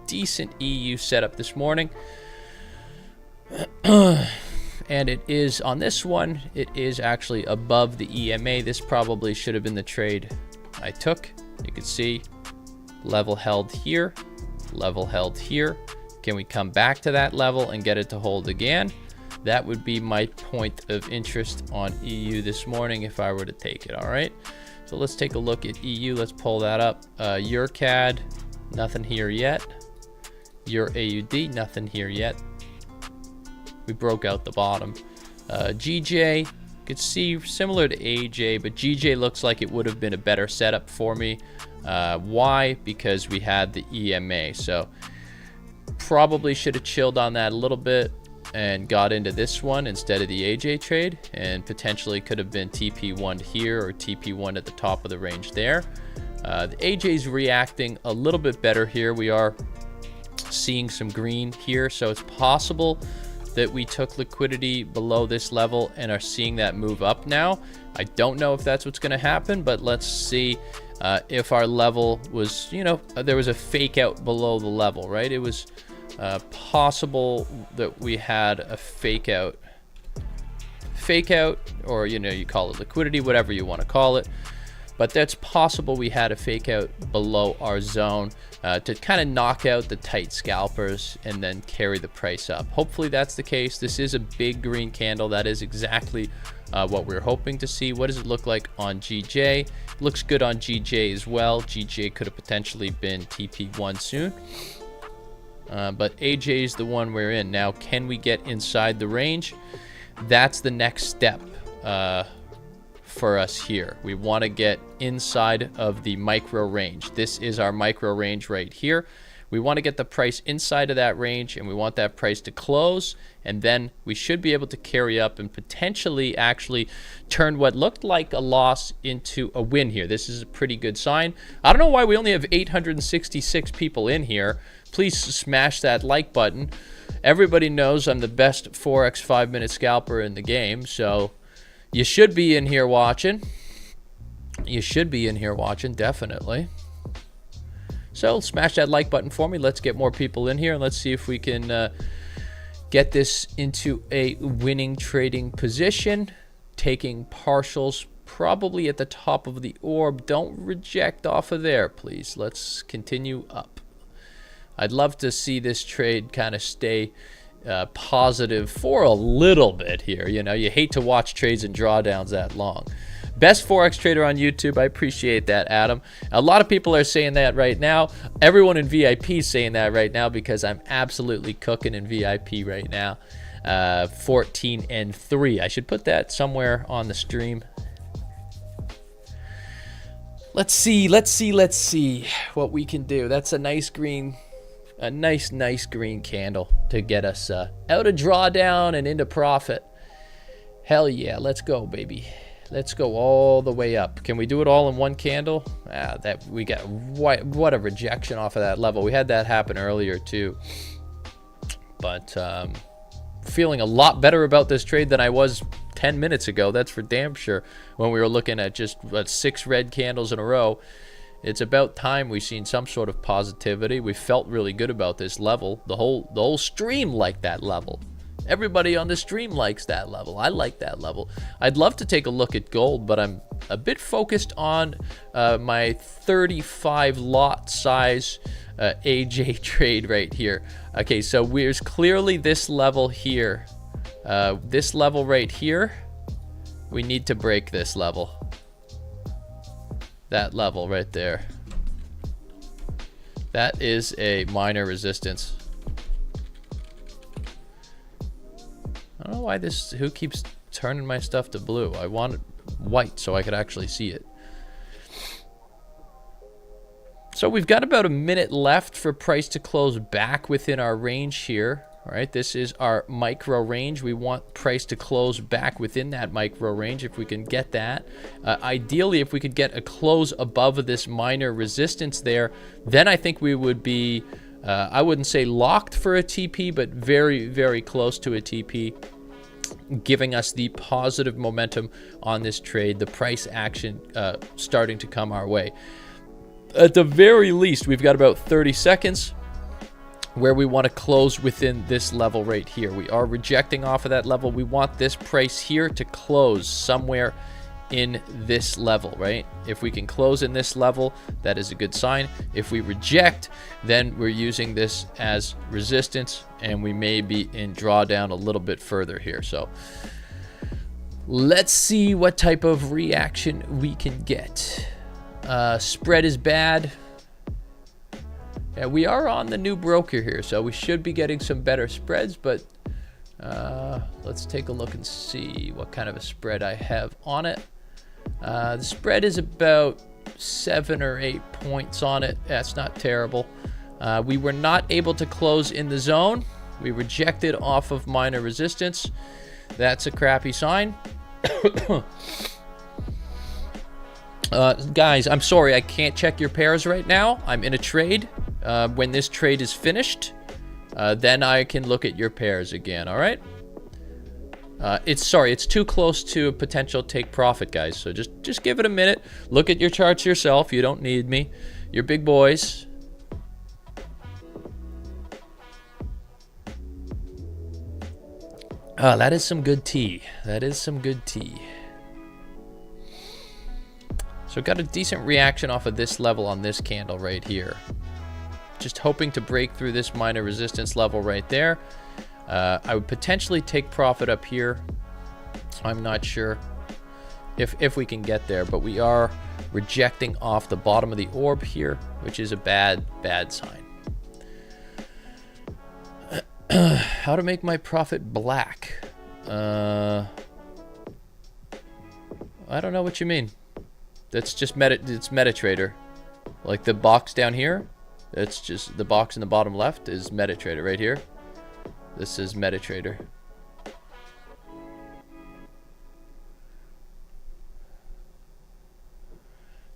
decent EU setup this morning. And it is on this one, it is actually above the EMA. This probably should have been the trade I took. You can see level held here, level held here. Can we come back to that level and get it to hold again? That would be my point of interest on EU this morning if I were to take it. All right, so let's take a look at EU. Let's pull that up. EURCAD, nothing here yet. EURAUD, nothing here yet. We broke out the bottom. GJ, you could see similar to AJ, but GJ looks like it would have been a better setup for me. Why? Because we had the EMA. So probably should have chilled on that a little bit and got into this one instead of the AJ trade, and potentially could have been TP1 here or TP1 at the top of the range there. The AJ's reacting a little bit better here. We are seeing some green here, so it's possible that we took liquidity below this level and are seeing that move up now. I don't know if that's what's going to happen, but let's see if our level was, you know, there was a fake out below the level, right? It was possible that we had a fake out, or, you know, you call it liquidity, whatever you want to call it. But that's possible we had a fake out below our zone to kind of knock out the tight scalpers and then carry the price up. Hopefully that's the case. This is a big green candle. That is exactly what we're hoping to see. What does it look like on GJ? Looks good on GJ as well. GJ could have potentially been TP1 soon. But AJ is the one we're in. Now, can we get inside the range? that's the next step for us here. We want to get inside of the micro range. This is our micro range right here. We want to get the price inside of that range, and we want that price to close, and then we should be able to carry up and potentially actually turn what looked like a loss into a win here. This is a pretty good sign. I don't know why we only have 866 people in here. Please smash that like button. Everybody knows I'm the best Forex 5-minute scalper in the game, so you should be in here watching. You should be in here watching, definitely. So smash that like button for me. Let's get more people in here, and let's see if we can get this into a winning trading position. Taking partials probably at the top of the orb. Don't reject off of there, please. Let's continue up. I'd love to see this trade kind of stay positive for a little bit here. You know, you hate to watch trades and drawdowns that long. Best Forex trader on YouTube. I appreciate that, Adam. A lot of people are saying that right now. Everyone in VIP is saying that right now because I'm absolutely cooking in VIP right now. 14-3. I should put that somewhere on the stream. Let's see what we can do. That's a nice green, a nice green candle to get us out of drawdown and into profit. Hell yeah, let's go, baby. Let's go all the way up. Can we do it all in one candle? That we got what a rejection off of that level. We had that happen earlier too. But feeling a lot better about this trade than I was 10 minutes ago. That's for damn sure. When we were looking at just 6 red candles in a row. It's about time we've seen some sort of positivity. We felt really good about this level. The whole stream liked that level. Everybody on the stream likes that level. I like that level. I'd love to take a look at gold, but I'm a bit focused on my 35 lot size AJ trade right here. Okay, so there's clearly this level here. This level right here. We need to break this level. That level right there. That is a minor resistance. I don't know why who keeps turning my stuff to blue. I want it white so I could actually see it. So we've got about a minute left for price to close back within our range here. All right, this is our micro range. We want price to close back within that micro range if we can get that. Ideally, if we could get a close above this minor resistance there, then I think we would be, I wouldn't say locked for a TP, but very, very close to a TP, giving us the positive momentum on this trade, the price action starting to come our way. At the very least, we've got about 30 seconds where we want to close within this level right here. We are rejecting off of that level. We want this price here to close somewhere in this level, right? If we can close in this level, that is a good sign. If we reject, then we're using this as resistance, and we may be in drawdown a little bit further here. So let's see what type of reaction we can get. Spread is bad. Yeah, we are on the new broker here, so we should be getting some better spreads, but let's take a look and see what kind of a spread I have on it. The spread is about 7 or 8 points on it. That's not terrible. We were not able to close in the zone. We rejected off of minor resistance. That's a crappy sign. Guys, I'm sorry, I can't check your pairs right now. I'm in a trade. When this trade is finished, then I can look at your pairs again, all right? It's too close to a potential take profit, guys. So just give it a minute. Look at your charts yourself. You don't need me. You're big boys. That is some good tea. That is some good tea. So got a decent reaction off of this level on this candle right here. Just hoping to break through this minor resistance level right there. I would potentially take profit up here. I'm not sure if we can get there, but we are rejecting off the bottom of the orb here, which is a bad sign. How to make my profit black? I don't know what you mean. That's just it's MetaTrader. Like the box down here, it's just the box in the bottom left is MetaTrader right here. This is MetaTrader.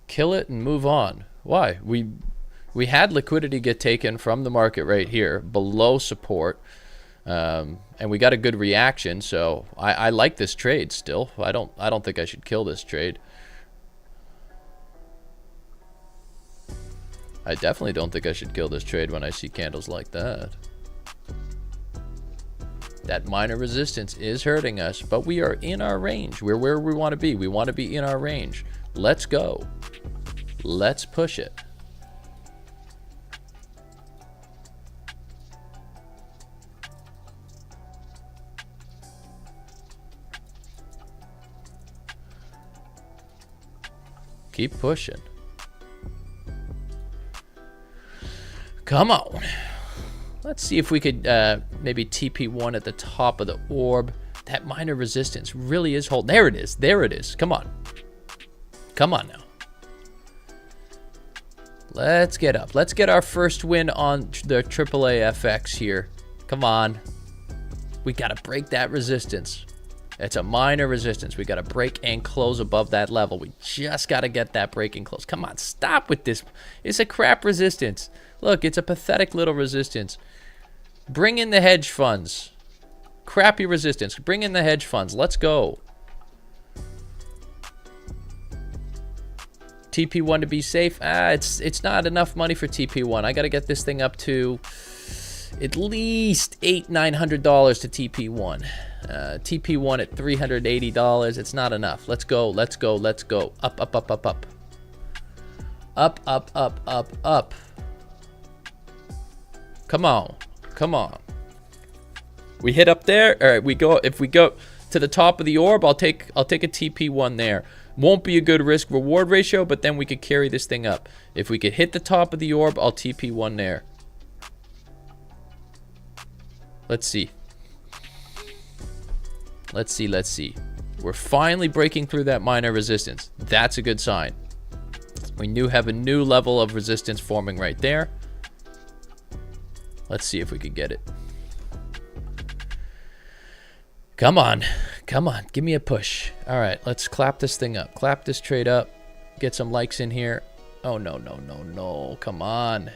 Kill it and move on. Why? We had liquidity get taken from the market right here below support. And we got a good reaction, so I like this trade still. I don't think I should kill this trade. I definitely don't think I should kill this trade when I see candles like that. That minor resistance is hurting us, but we are in our range. We're where we want to be. We want to be in our range. Let's go. Let's push it. Keep pushing. Come on. Let's see if we could maybe TP1 at the top of the orb. That minor resistance really is holding. There it is. There it is. Come on. Come on now. Let's get up. Let's get our first win on the AAA FX here. Come on. We got to break that resistance. It's a minor resistance. We got to break and close above that level. We just got to get that break and close. Come on, stop with this. It's a crap resistance. Look, it's a pathetic little resistance. Bring in the hedge funds. Crappy resistance. Bring in the hedge funds. Let's go. TP1 to be safe. It's not enough money for TP1. I got to get this thing up to at least $800-900 to TP1. TP1 at $380. It's not enough. Let's go. Let's go. Let's go. Up, up, up, up, up. Up, up, up, up, up. Come on. Come on. We hit up there. All right, we go. If we go to the top of the orb, I'll take a TP1 there. Won't be a good risk reward ratio, but then we could carry this thing up. If we could hit the top of the orb, I'll TP1 there. Let's see. Let's see, let's see. We're finally breaking through that minor resistance. That's a good sign. We have a new level of resistance forming right there. Let's see if we could get it. Come on. Come on. Give me a push. All right, let's clap this thing up. Clap this trade up. Get some likes in here. Oh, no, no, no, no. Come on.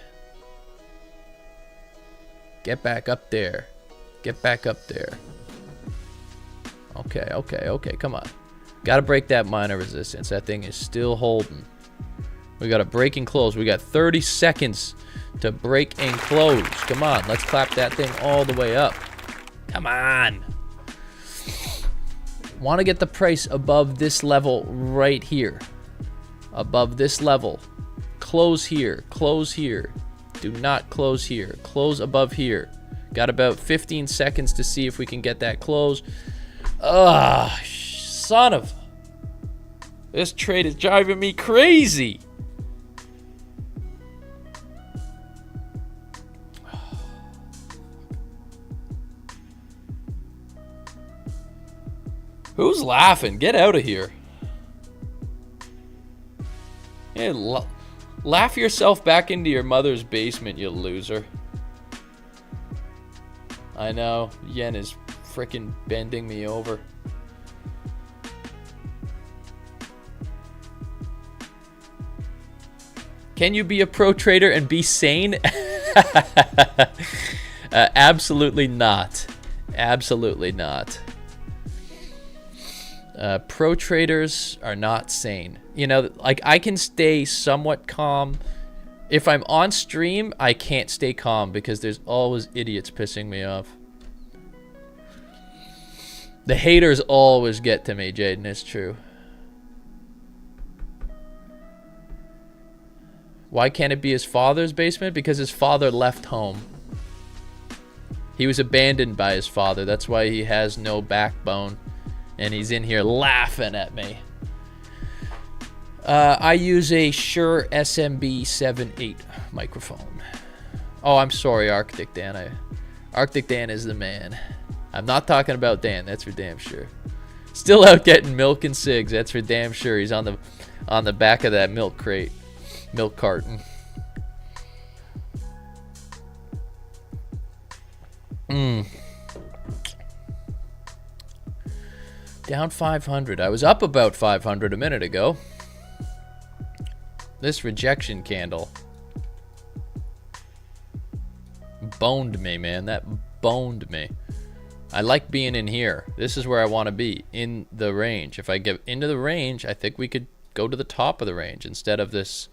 Get back up there. Get back up there. Okay, okay, okay. Come on. Got to break that minor resistance. That thing is still holding. We got to break and close. We got 30 seconds to break and close. Come on. Let's clap that thing all the way up. Come on. Want to get the price above this level right here. Above this level. Close here. Close here. Do not close here. Close above here. Got about 15 seconds to see if we can get that close. Ugh, son of... This trade is driving me crazy. Who's laughing? Get out of here. Yeah, laugh yourself back into your mother's basement, you loser. I know, yen is freaking bending me over. Can you be a pro trader and be sane? Absolutely not. Absolutely not. Pro traders are not sane. You know, like I can stay somewhat calm. If I'm on stream, I can't stay calm because there's always idiots pissing me off. The haters always get to me, Jaden. It's true. Why can't it be his father's basement? Because his father left home. He was abandoned by his father. That's why he has no backbone. And he's in here laughing at me. I use a Shure SMB 7.8 microphone. Oh, I'm sorry, Arctic Dan. Arctic Dan is the man. I'm not talking about Dan. That's for damn sure. Still out getting milk and cigs. That's for damn sure. He's on the back of that milk crate, milk carton. Down 500. I was up about 500 a minute ago. This rejection candle boned me, man. That boned me. I like being in here. This is where I want to be, in the range. If I get into the range, I think we could go to the top of the range instead of this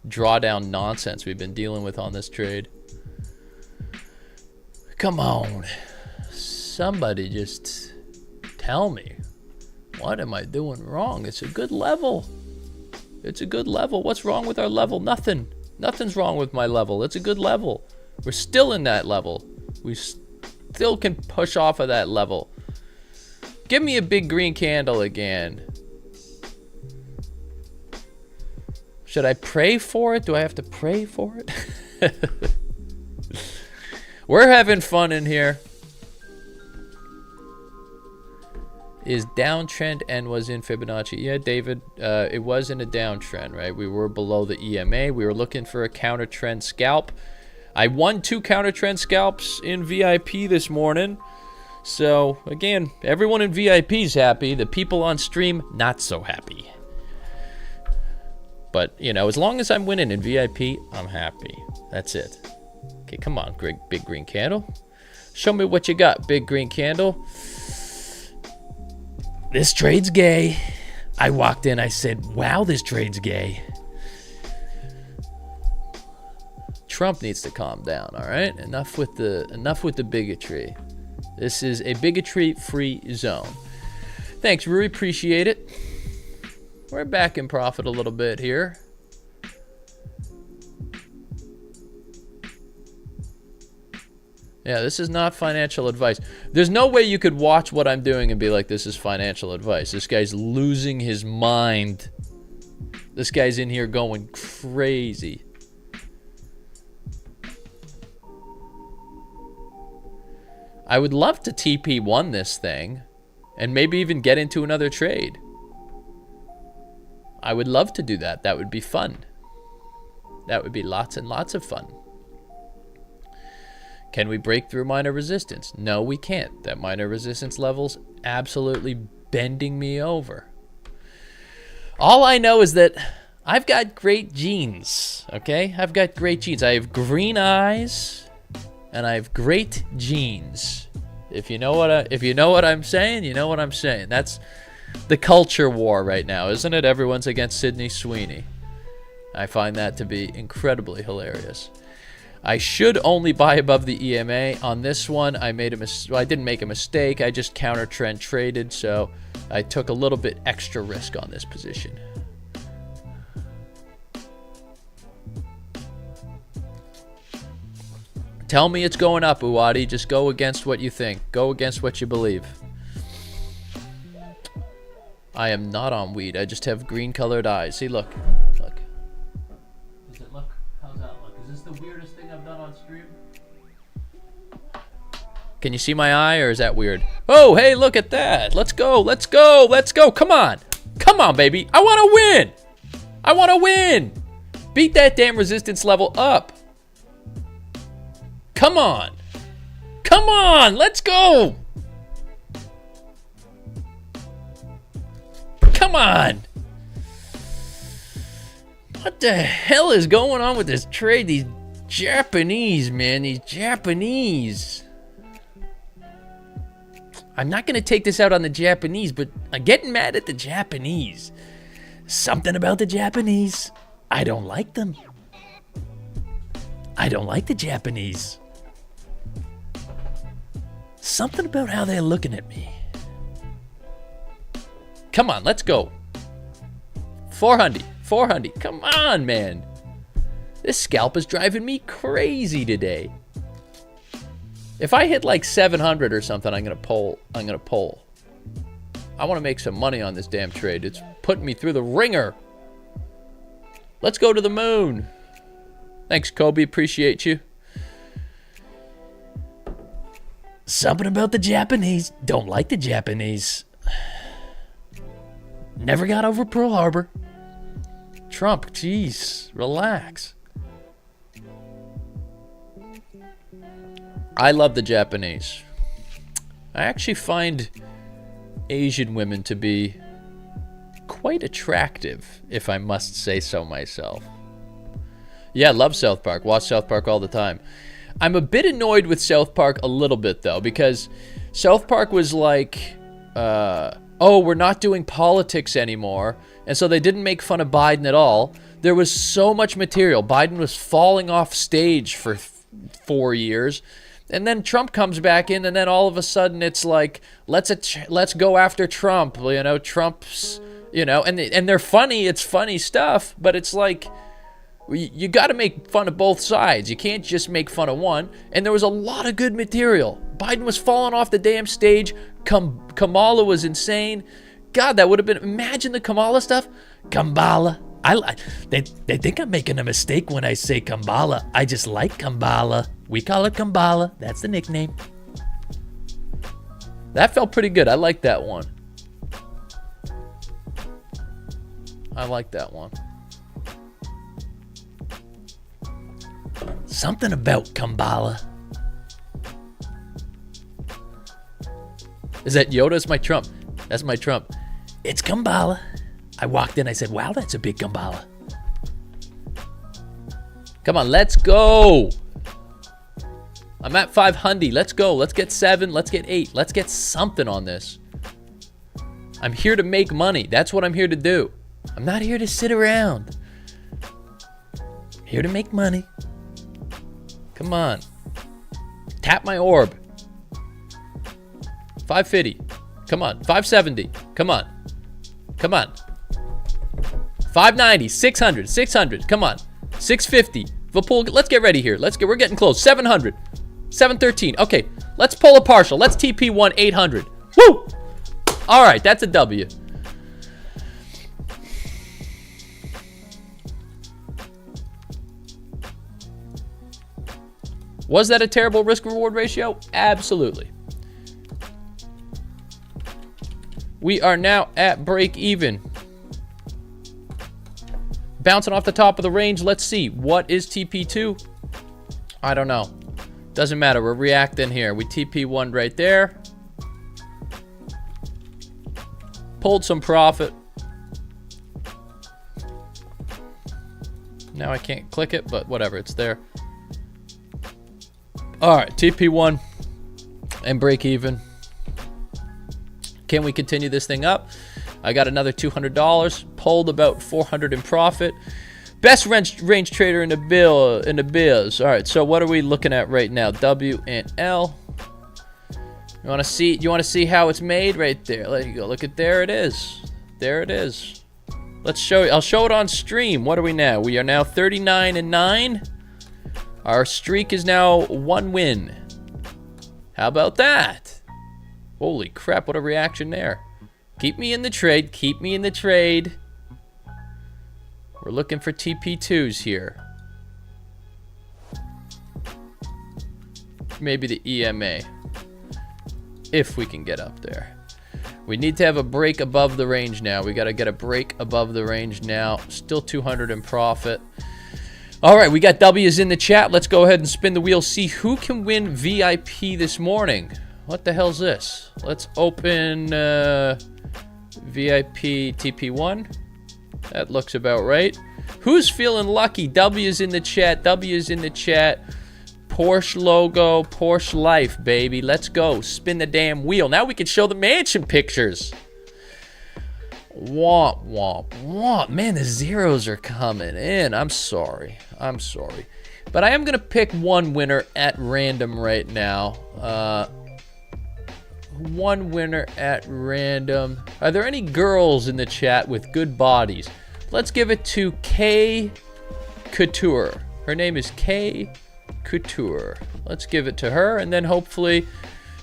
drawdown nonsense we've been dealing with on this trade. Come on. Somebody just tell me. What am I doing wrong? It's a good level. It's a good level. What's wrong with our level? Nothing. Nothing's wrong with my level. It's a good level. We're still in that level. We still can push off of that level. Give me a big green candle again. Should I pray for it? Do I have to pray for it? We're having fun in here. Is downtrend and was in Fibonacci? Yeah, David, it was in a downtrend, right? We were below the EMA. We were looking for a counter trend scalp. I won 2 counter trend scalps in VIP this morning. So, again, everyone in VIP is happy. The people on stream, not so happy. But, you know, as long as I'm winning in VIP, I'm happy. That's it. Okay, come on, big green candle. Show me what you got, big green candle. This trade's gay. I walked in, I said, wow, this trade's gay. Trump needs to calm down, all right? Enough with the bigotry. This is a bigotry-free zone. Thanks, Rui, appreciate it. We're back in profit a little bit here. Yeah, this is not financial advice. There's no way you could watch what I'm doing and be like, this is financial advice. This guy's losing his mind. This guy's in here going crazy. I would love to TP1 this thing and maybe even get into another trade. I would love to do that. That would be fun. That would be lots and lots of fun. Can we break through minor resistance? No, we can't. That minor resistance level's absolutely bending me over. All I know is that I've got great genes, okay? I've got great genes. I have green eyes and I have great genes. If you know what I'm saying, you know what I'm saying. That's the culture war right now, isn't it? Everyone's against Sydney Sweeney. I find that to be incredibly hilarious. I should only buy above the EMA. On this one, I made I didn't make a mistake. I just counter trend traded, so I took a little bit extra risk on this position. Tell me it's going up, Uwadi. Just go against what you think. Go against what you believe. I am not on weed. I just have green-colored eyes. See, look. Look. Does it look? How's that look? Is this the weirdest thing I've done on stream? Can you see my eye, or is that weird? Oh, hey, look at that. Let's go. Let's go. Let's go. Come on. Come on, baby. I want to win. I want to win. Beat that damn resistance level up. Come on. Come on. Let's go. Come on. What the hell is going on with this trade? These Japanese, man. These Japanese. I'm not going to take this out on the Japanese, but I'm getting mad at the Japanese. Something about the Japanese. I don't like them. I don't like the Japanese. Something about how they're looking at me. Come on, let's go. 400. 400. Come on, man. This scalp is driving me crazy today. If I hit like 700 or something, I'm gonna pull. I want to make some money on this damn trade. It's putting me through the ringer. Let's go to the moon. Thanks, Kobe. Appreciate you. Something about the Japanese. Don't like the Japanese. Never got over Pearl Harbor. Trump, jeez, relax. I love the Japanese. I actually find Asian women to be quite attractive, if I must say so myself. Yeah, love South Park. Watch South Park all the time. I'm a bit annoyed with South Park a little bit, though, because South Park was like, oh, we're not doing politics anymore, and so they didn't make fun of Biden at all. There was so much material. Biden was falling off stage for 4 years, and then Trump comes back in, and then all of a sudden it's like, let's go after Trump. You know, Trump's, you know, and they're funny. It's funny stuff, but it's like, you got to make fun of both sides. You can't just make fun of one. And there was a lot of good material. Biden was falling off the damn stage. Kamala was insane. God, that would have been, imagine the Kamala stuff. Kamala. They think I'm making a mistake when I say Kamala. I just like Kamala. We call her Kamala. That's the nickname. That felt pretty good. I like that one. I like that one. Something about Kamala. Is that Yoda's my Trump? That's my Trump. It's Kamala. I walked in, I said, wow, that's a big Kamala. Come on, let's go. I'm at 500. Let's go. Let's get 7. Let's get 8. Let's get something on this. I'm here to make money. That's what I'm here to do. I'm not here to sit around. I'm here to make money. Come on. Tap my orb. 550. Come on. 570. Come on. Come on. 590. 600. 600. Come on. 650. Let's get ready here. We're getting close. 700. 713. Okay. Let's pull a partial. Let's TP1 800. Woo! All right. That's a W. Was that a terrible risk-reward ratio? Absolutely. We are now at break even. Bouncing off the top of the range. Let's see. What is TP2? I don't know. Doesn't matter. We're reacting here. We TP1 right there. Pulled some profit. Now I can't click it, but whatever. It's there. All right, TP1 and break even. Can we continue this thing up? I got another $200. Pulled about 400 in profit. Best range trader in the biz. All right, so what are we looking at right now? W and L. You want to see? You want to see how it's made right there? There you go. Look at there it is. There it is. Let's show you. I'll show it on stream. What are we now? We are now 39-9. Our streak is now 1 win. How about that? Holy crap, what a reaction there. Keep me in the trade. Keep me in the trade. We're looking for TP2s here. Maybe the EMA. If we can get up there. We need to have a break above the range now. We got to get a break above the range now. Still 200 in profit. All right, we got W's in the chat. Let's go ahead and spin the wheel. See who can win VIP this morning. What the hell's this? Let's open VIP TP1. That looks about right. Who's feeling lucky? W's in the chat. W's in the chat. Porsche logo. Porsche life, baby. Let's go. Spin the damn wheel. Now we can show the mansion pictures. Womp, womp, womp. Man, the zeros are coming in. I'm sorry. I'm sorry. But I am going to pick one winner at random right now. One winner at random. Are there any girls in the chat with good bodies? Let's give it to K Couture. Her name is K Couture. Let's give it to her, and then hopefully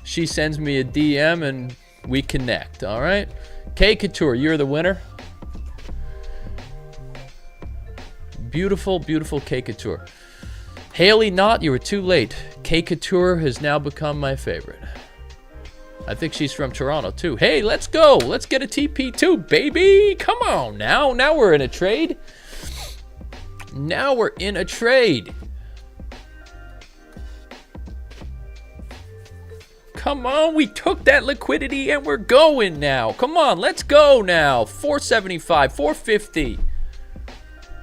she sends me a DM and we connect. All right? K Couture, you're the winner. Beautiful, beautiful K Couture. Haley, not. You were too late. K Couture has now become my favorite. I think she's from Toronto, too. Hey, let's go. Let's get a TP2, baby. Come on now. Now we're in a trade. Now we're in a trade. Come on. We took that liquidity and we're going now. Come on. Let's go now. 475, 450.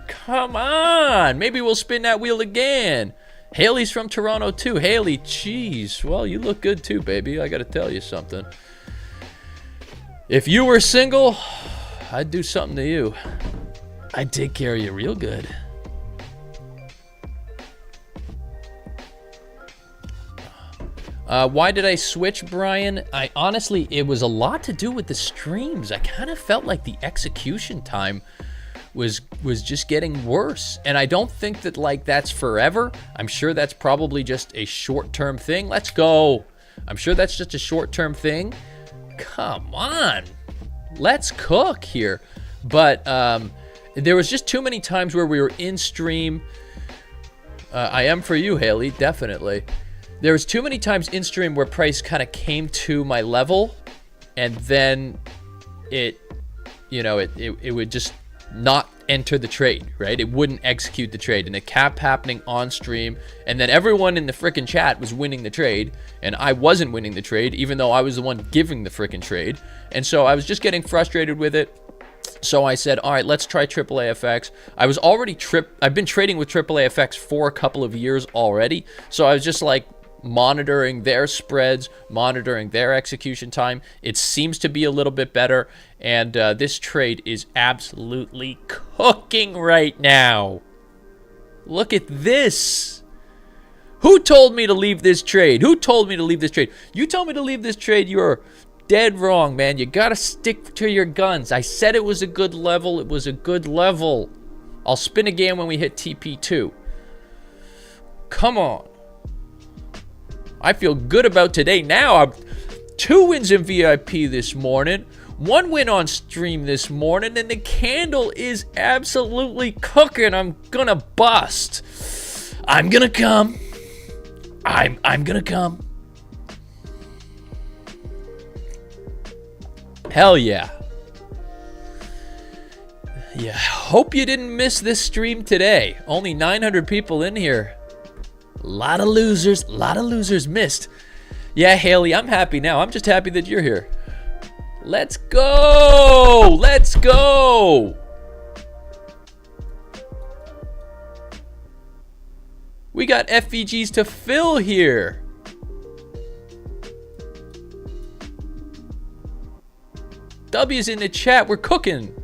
Come on. Maybe we'll spin that wheel again. Haley's from Toronto too. Haley, jeez. Well, you look good too, baby. I got to tell you something. If you were single, I'd do something to you. I'd take care of you real good. Why did I switch, Brian? I honestly, it was a lot to do with the streams. I kind of felt like the execution time was just getting worse, and I don't think that like that's forever. I'm sure that's probably just a short-term thing. Let's go. I'm sure that's just a short-term thing. Come on, let's cook here. But there was just too many times where we were in stream. I am for you, Haley, definitely. There was too many times in stream where price kind of came to my level, and then it would just not enter the trade, right? It wouldn't execute the trade, and it kept happening on stream, and then everyone in the frickin' chat was winning the trade, and I wasn't winning the trade, even though I was the one giving the frickin' trade. And so I was just getting frustrated with it. So I said, all right, let's try AAAFX. I've been trading with AAAFX for a couple of years already, so I was just like monitoring their spreads, monitoring their execution time. It seems to be a little bit better, and this trade is absolutely cooking right now. Look at this. Who told me to leave this trade? Who told me to leave this trade? You told me to leave this trade. You're dead wrong, man. You gotta stick to your guns. I said it was a good level. It was a good level. I'll spin again when we hit TP2. Come on. I feel good about today. Now I'm 2 wins in VIP this morning, 1 win on stream this morning, and the candle is absolutely cooking. I'm gonna bust. I'm gonna come. I'm gonna come. Hell yeah. Yeah, hope you didn't miss this stream today. Only 900 people in here. A lot of losers missed. Yeah, Haley, I'm happy now. I'm just happy that you're here. Let's go! Let's go! We got FVGs to fill here. W's in the chat. We're cooking.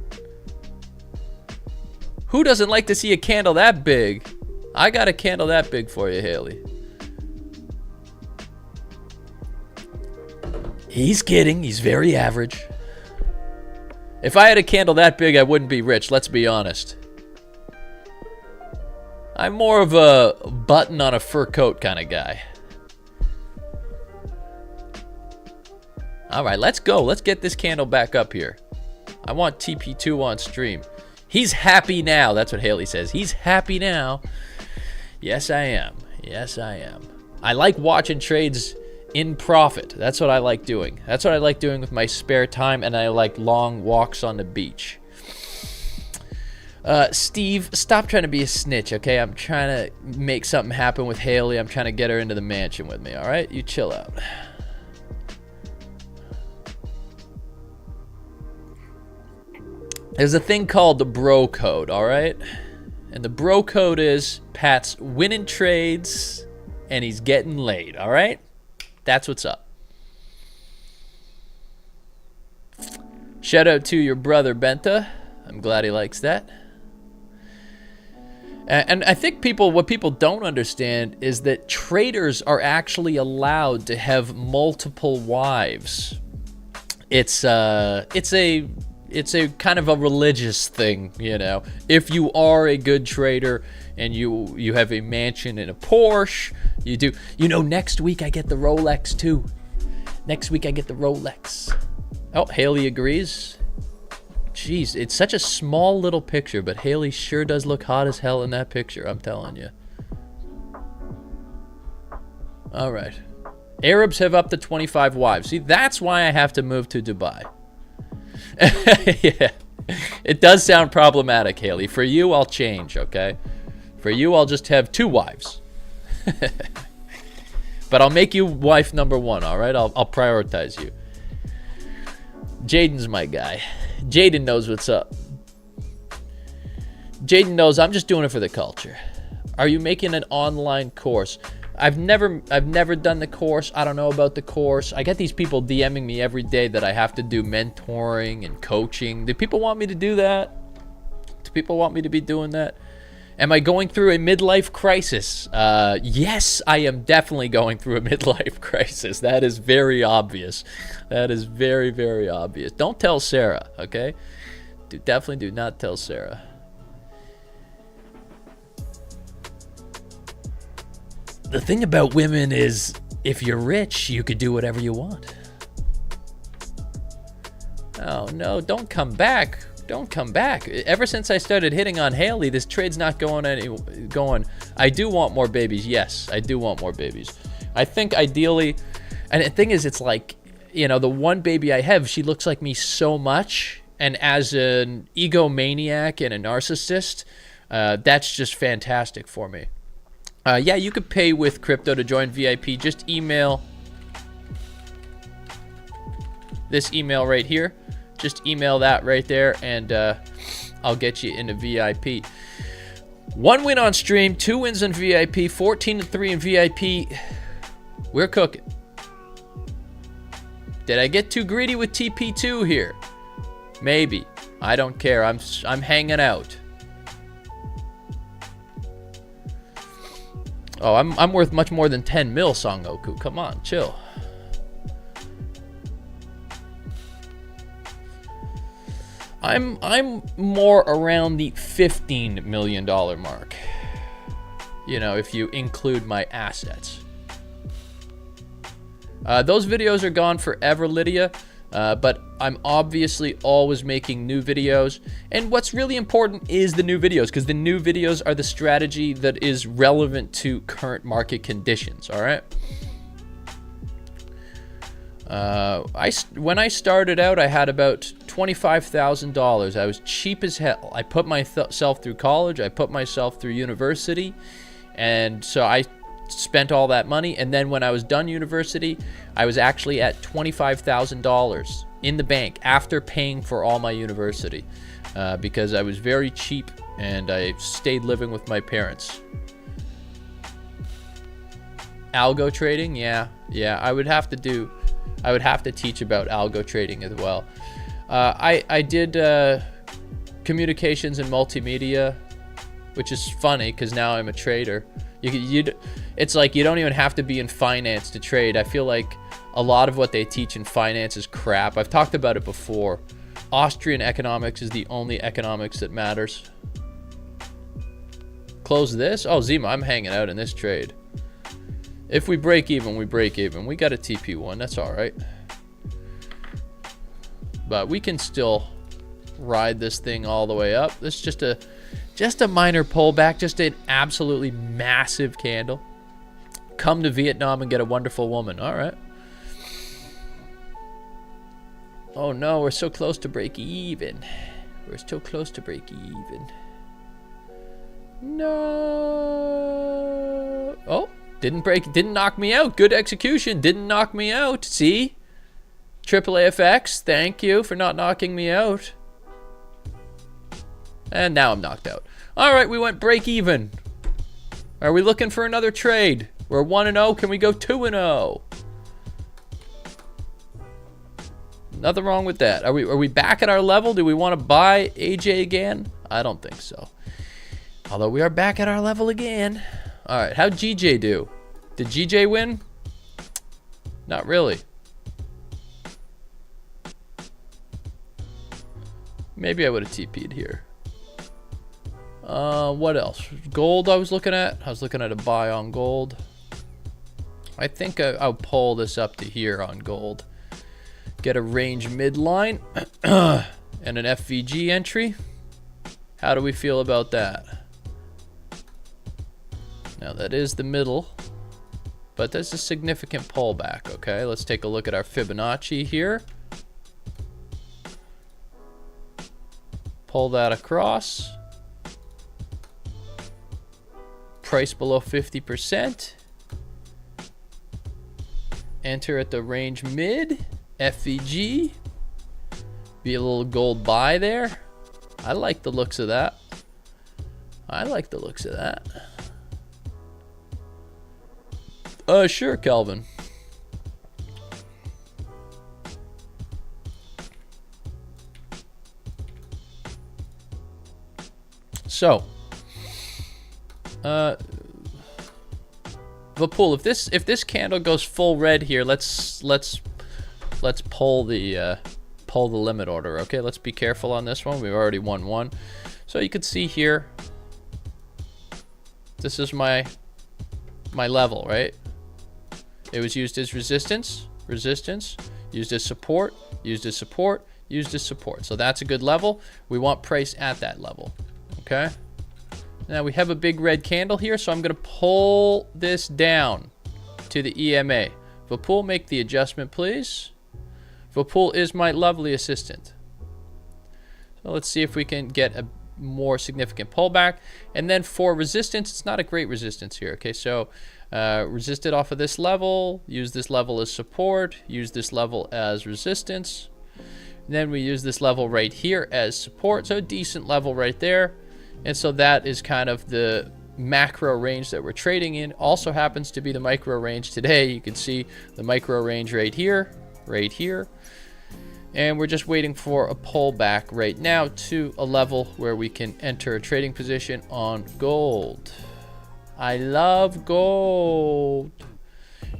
Who doesn't like to see a candle that big? I got a candle that big for you, Haley. He's kidding. He's very average. If I had a candle that big, I wouldn't be rich. Let's be honest. I'm more of a button on a fur coat kind of guy. All right, let's go. Let's get this candle back up here. I want TP2 on stream. He's happy now. That's what Haley says. He's happy now. Yes, I am. Yes, I am. I like watching trades in profit. That's what I like doing. That's what I like doing with my spare time, and I like long walks on the beach. Steve, stop trying to be a snitch, okay? I'm trying to make something happen with Haley. I'm trying to get her into the mansion with me, all right? You chill out. There's a thing called the bro code, all right? And the bro code is Pat's winning trades and he's getting laid, all right? That's what's up. Shout out to your brother, Benta. I'm glad he likes that. And I think what people don't understand is that traders are actually allowed to have multiple wives. It's a kind of a religious thing, you know. If you are a good trader and you have a mansion and a Porsche, you do. You know, next week I get the Rolex too. Next week I get the Rolex. Oh, Haley agrees. Jeez, it's such a small little picture, but Haley sure does look hot as hell in that picture, I'm telling you. All right. Arabs have up to 25 wives. See, that's why I have to move to Dubai. Yeah. It does sound problematic, Haley. For you, I'll change, okay? For you, I'll just have 2 wives. But I'll make you wife number 1, all right? I'll prioritize you. Jaden's my guy. Jaden knows what's up. Jaden knows I'm just doing it for the culture. Are you making an online course? I've never done the course. I don't know about the course. I get these people DMing me every day that I have to do mentoring and coaching. Do people want me to do that? Do people want me to be doing that? Am I going through a midlife crisis? Yes, I am definitely going through a midlife crisis. That is very obvious. That is very, very obvious. Don't tell Sarah, okay? Definitely do not tell Sarah. The thing about women is, if you're rich, you could do whatever you want. Oh, no, don't come back. Don't come back. Ever since I started hitting on Haley, this trade's not going. I do want more babies. Yes, I do want more babies. I think ideally, and the thing is, it's like, you know, the one baby I have, she looks like me so much. And as an egomaniac and a narcissist, that's just fantastic for me. Yeah, you could pay with crypto to join VIP. Just email this email right here. Just email that right there, and I'll get you into VIP. 1 win on stream, 2 wins in VIP, 14-3 in VIP. We're cooking. Did I get too greedy with TP2 here? Maybe. I don't care. I'm hanging out. Oh, I'm worth much more than 10 mil, Songoku. Come on, chill. I'm more around the $15 million mark. You know, if you include my assets. Those videos are gone forever, Lydia. But I'm obviously always making new videos. And what's really important is the new videos, because the new videos are the strategy that is relevant to current market conditions, all right? When I started out, I had about $25,000. I was cheap as hell. I put myself through college. I put myself through university. And so I spent all that money, and then when I was done university, I was actually at $25,000 in the bank after paying for all my university, because I was very cheap and I stayed living with my parents. Algo trading, yeah, I would have to teach about algo trading as well. I did communications and multimedia, which is funny because now I'm a trader. It's like you don't even have to be in finance to trade. I feel like a lot of what they teach in finance is crap. I've talked about it before. Austrian economics is the only economics that matters. Close this? Oh, Zima, I'm hanging out in this trade. If we break even, we break even. We got a TP1, that's all right. But we can still ride this thing all the way up. This is just a minor pullback, just an absolutely massive candle. Come to Vietnam and get a wonderful woman. All right. Oh no, we're so close to break even. We're so close to break even. No. Oh, didn't knock me out. Good execution, didn't knock me out. See? AAAFX, thank you for not knocking me out. And now I'm knocked out. All right, we went break even. Are we looking for another trade? We're 1-0. Can we go 2-0? Nothing wrong with that. Are we back at our level? Do we want to buy AJ again? I don't think so. Although we are back at our level again. All right, how'd GJ do? Did GJ win? Not really. Maybe I would have TP'd here. What else? Gold I was looking at. I was looking at a buy on gold. I think I'll pull this up to here on gold. Get a range midline and an FVG entry. How do we feel about that? Now that is the middle, but there's a significant pullback. Okay, let's take a look at our Fibonacci here. Pull that across. Price below 50%. Enter at the range mid. FVG. Be a little gold buy there. I like the looks of that. I like the looks of that. Sure, Calvin. So, Vapul, if this candle goes full red here, let's pull the limit order. Okay, let's be careful on this one. We've already won one. So you can see here, this is my level, right? It was used as resistance, used as support, used as support, used as support. So that's a good level. We want price at that level. Okay. Now we have a big red candle here, so I'm going to pull this down to the EMA. Vapul, make the adjustment, please. Vapul is my lovely assistant. So let's see if we can get a more significant pullback. And then for resistance, it's not a great resistance here. Okay, so resist it off of this level, use this level as support, use this level as resistance. And then we use this level right here as support, so a decent level right there. And so that is kind of the macro range that we're trading in. Also happens to be the micro range today. You can see the micro range right here, and we're just waiting for a pullback right now to a level where we can enter a trading position on gold. I love gold.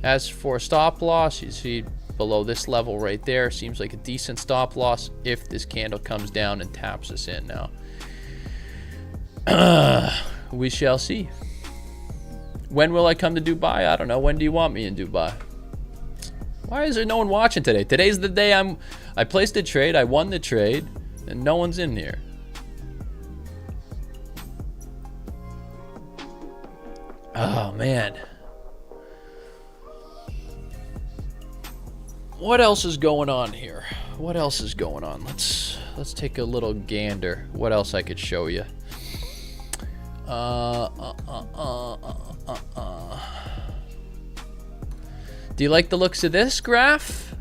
As for stop loss, you see below this level right there, seems like a decent stop loss if this candle comes down and taps us in. Now we shall see. When will I come to Dubai? I don't know. When do you want me in Dubai? Why is there no one watching today? Today's the day I placed a trade, I won the trade, and no one's in here. Oh man. What else is going on here? What else is going on? Let's take a little gander. What else I could show you? Do you like the looks of this graph?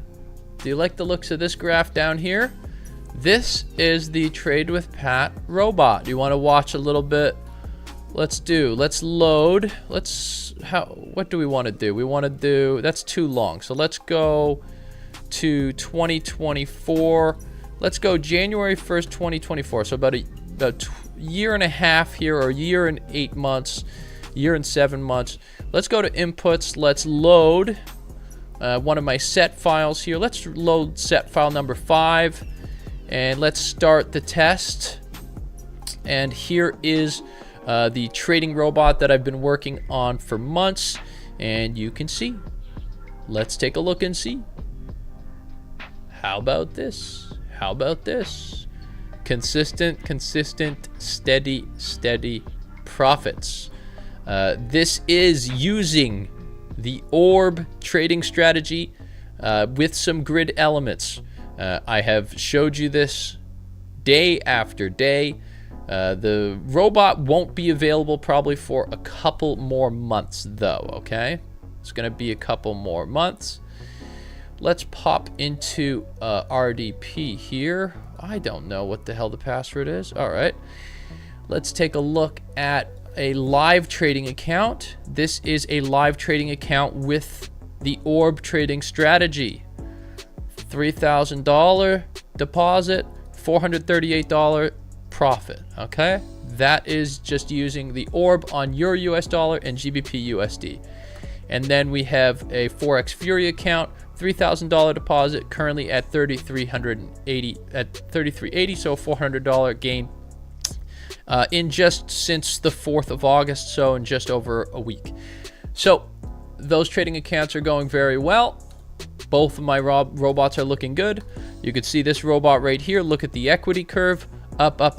Do you like the looks of this graph down here? This is the Trade with Pat robot. Do you want to watch a little bit? Let's load. What do we want to do? We want to do, that's too long. So let's go to 2024. Let's go January 1st, 2024. So about a year and a half here, or a year and 8 months, year and 7 months. Let's go to inputs. Let's load one of my set files here. Let's load set file number 5, and let's start the test. And here is the trading robot that I've been working on for months, and you can see. Let's take a look and see. How about this? How about this? Consistent, steady profits. This is using the ORB trading strategy with some grid elements. I have showed you this day after day. The robot won't be available probably for a couple more months though, okay? It's gonna be a couple more months. Let's pop into RDP here. I don't know what the hell the password is. All right. Let's take a look at a live trading account. This is a live trading account with the ORB trading strategy. $3,000 deposit, $438 profit. Okay. That is just using the ORB on your US dollar and GBP USD. And then we have a Forex Fury account, $3,000 deposit, currently at $3,380, so $400 gain in just since the 4th of August, so in just over a week. So those trading accounts are going very well. Both of my robots are looking good. You can see this robot right here. Look at the equity curve, up, a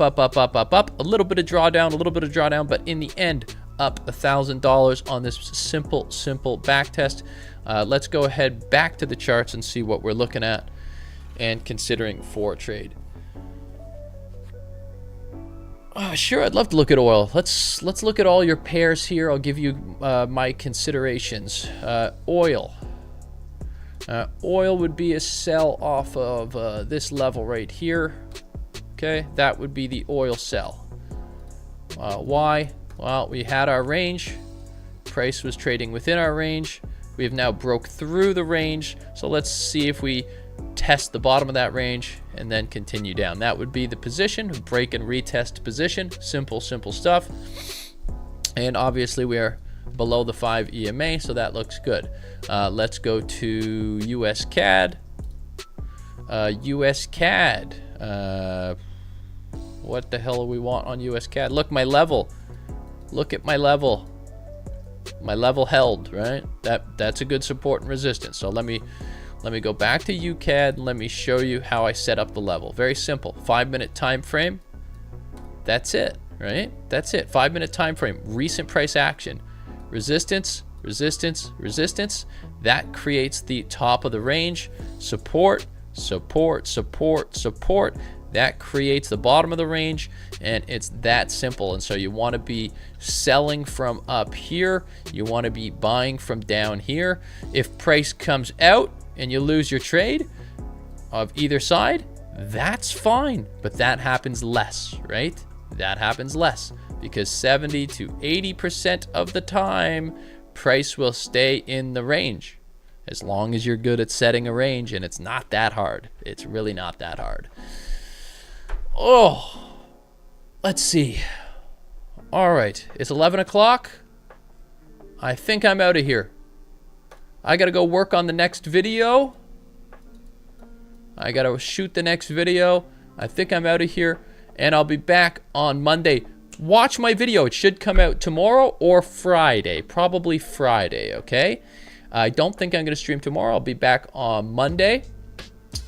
little bit of drawdown, but in the end, up $1,000 on this simple back test. Let's go ahead back to the charts and see what we're looking at and considering for a trade. Sure, I'd love to look at oil. Let's look at all your pairs here. I'll give you my considerations. Oil. Oil would be a sell off of this level right here. Okay, that would be the oil sell. Why? Well, we had our range. Price was trading within our range. We have now broke through the range. So let's see if we test the bottom of that range and then continue down. That would be the position, break and retest position. Simple stuff. And obviously we are below the 5 EMA, so that looks good. Let's go to US CAD. US CAD. What the hell do we want on US CAD? Look, my level. Look at my level. My level held, right? That's a good support and resistance. So let me go back to UCAD and let me show you how I set up the level. Very simple. 5-minute time frame. That's it, right? That's it. 5-minute time frame. Recent price action. Resistance, resistance, resistance. That creates the top of the range. Support, support, support, support. That creates the bottom of the range, and it's that simple. And so you want to be selling from up here. You want to be buying from down here. If price comes out and you lose your trade of either side, that's fine. But that happens less, right? That happens less because 70 to 80% of the time, price will stay in the range. As long as you're good at setting a range, and it's not that hard. It's really not that hard. Oh, let's see. All right, it's 11 o'clock. I think I'm out of here. I gotta go work on the next video. I gotta shoot the next video. I think I'm out of here, and I'll be back on Monday. Watch my video. It should come out tomorrow or Friday. Probably Friday, okay? I don't think I'm gonna stream tomorrow. I'll be back on Monday.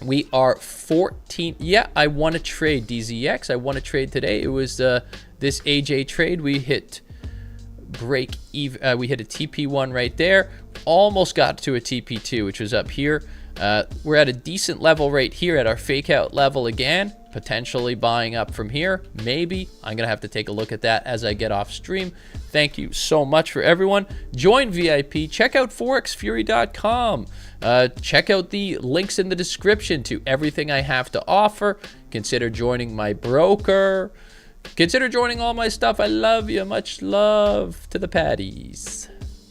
We are 14. Yeah, I won a trade, DZX. I won a trade today. It was this AJ trade. We hit break even. We hit a TP1 right there. Almost got to a TP2, which was up here. We're at a decent level right here at our fake out level again. Potentially buying up from here. Maybe. I'm going to have to take a look at that as I get off stream. Thank you so much for everyone. Join VIP. Check out forexfury.com. Check out the links in the description to everything I have to offer. Consider joining my broker. Consider joining all my stuff. I love you. Much love to the Patties.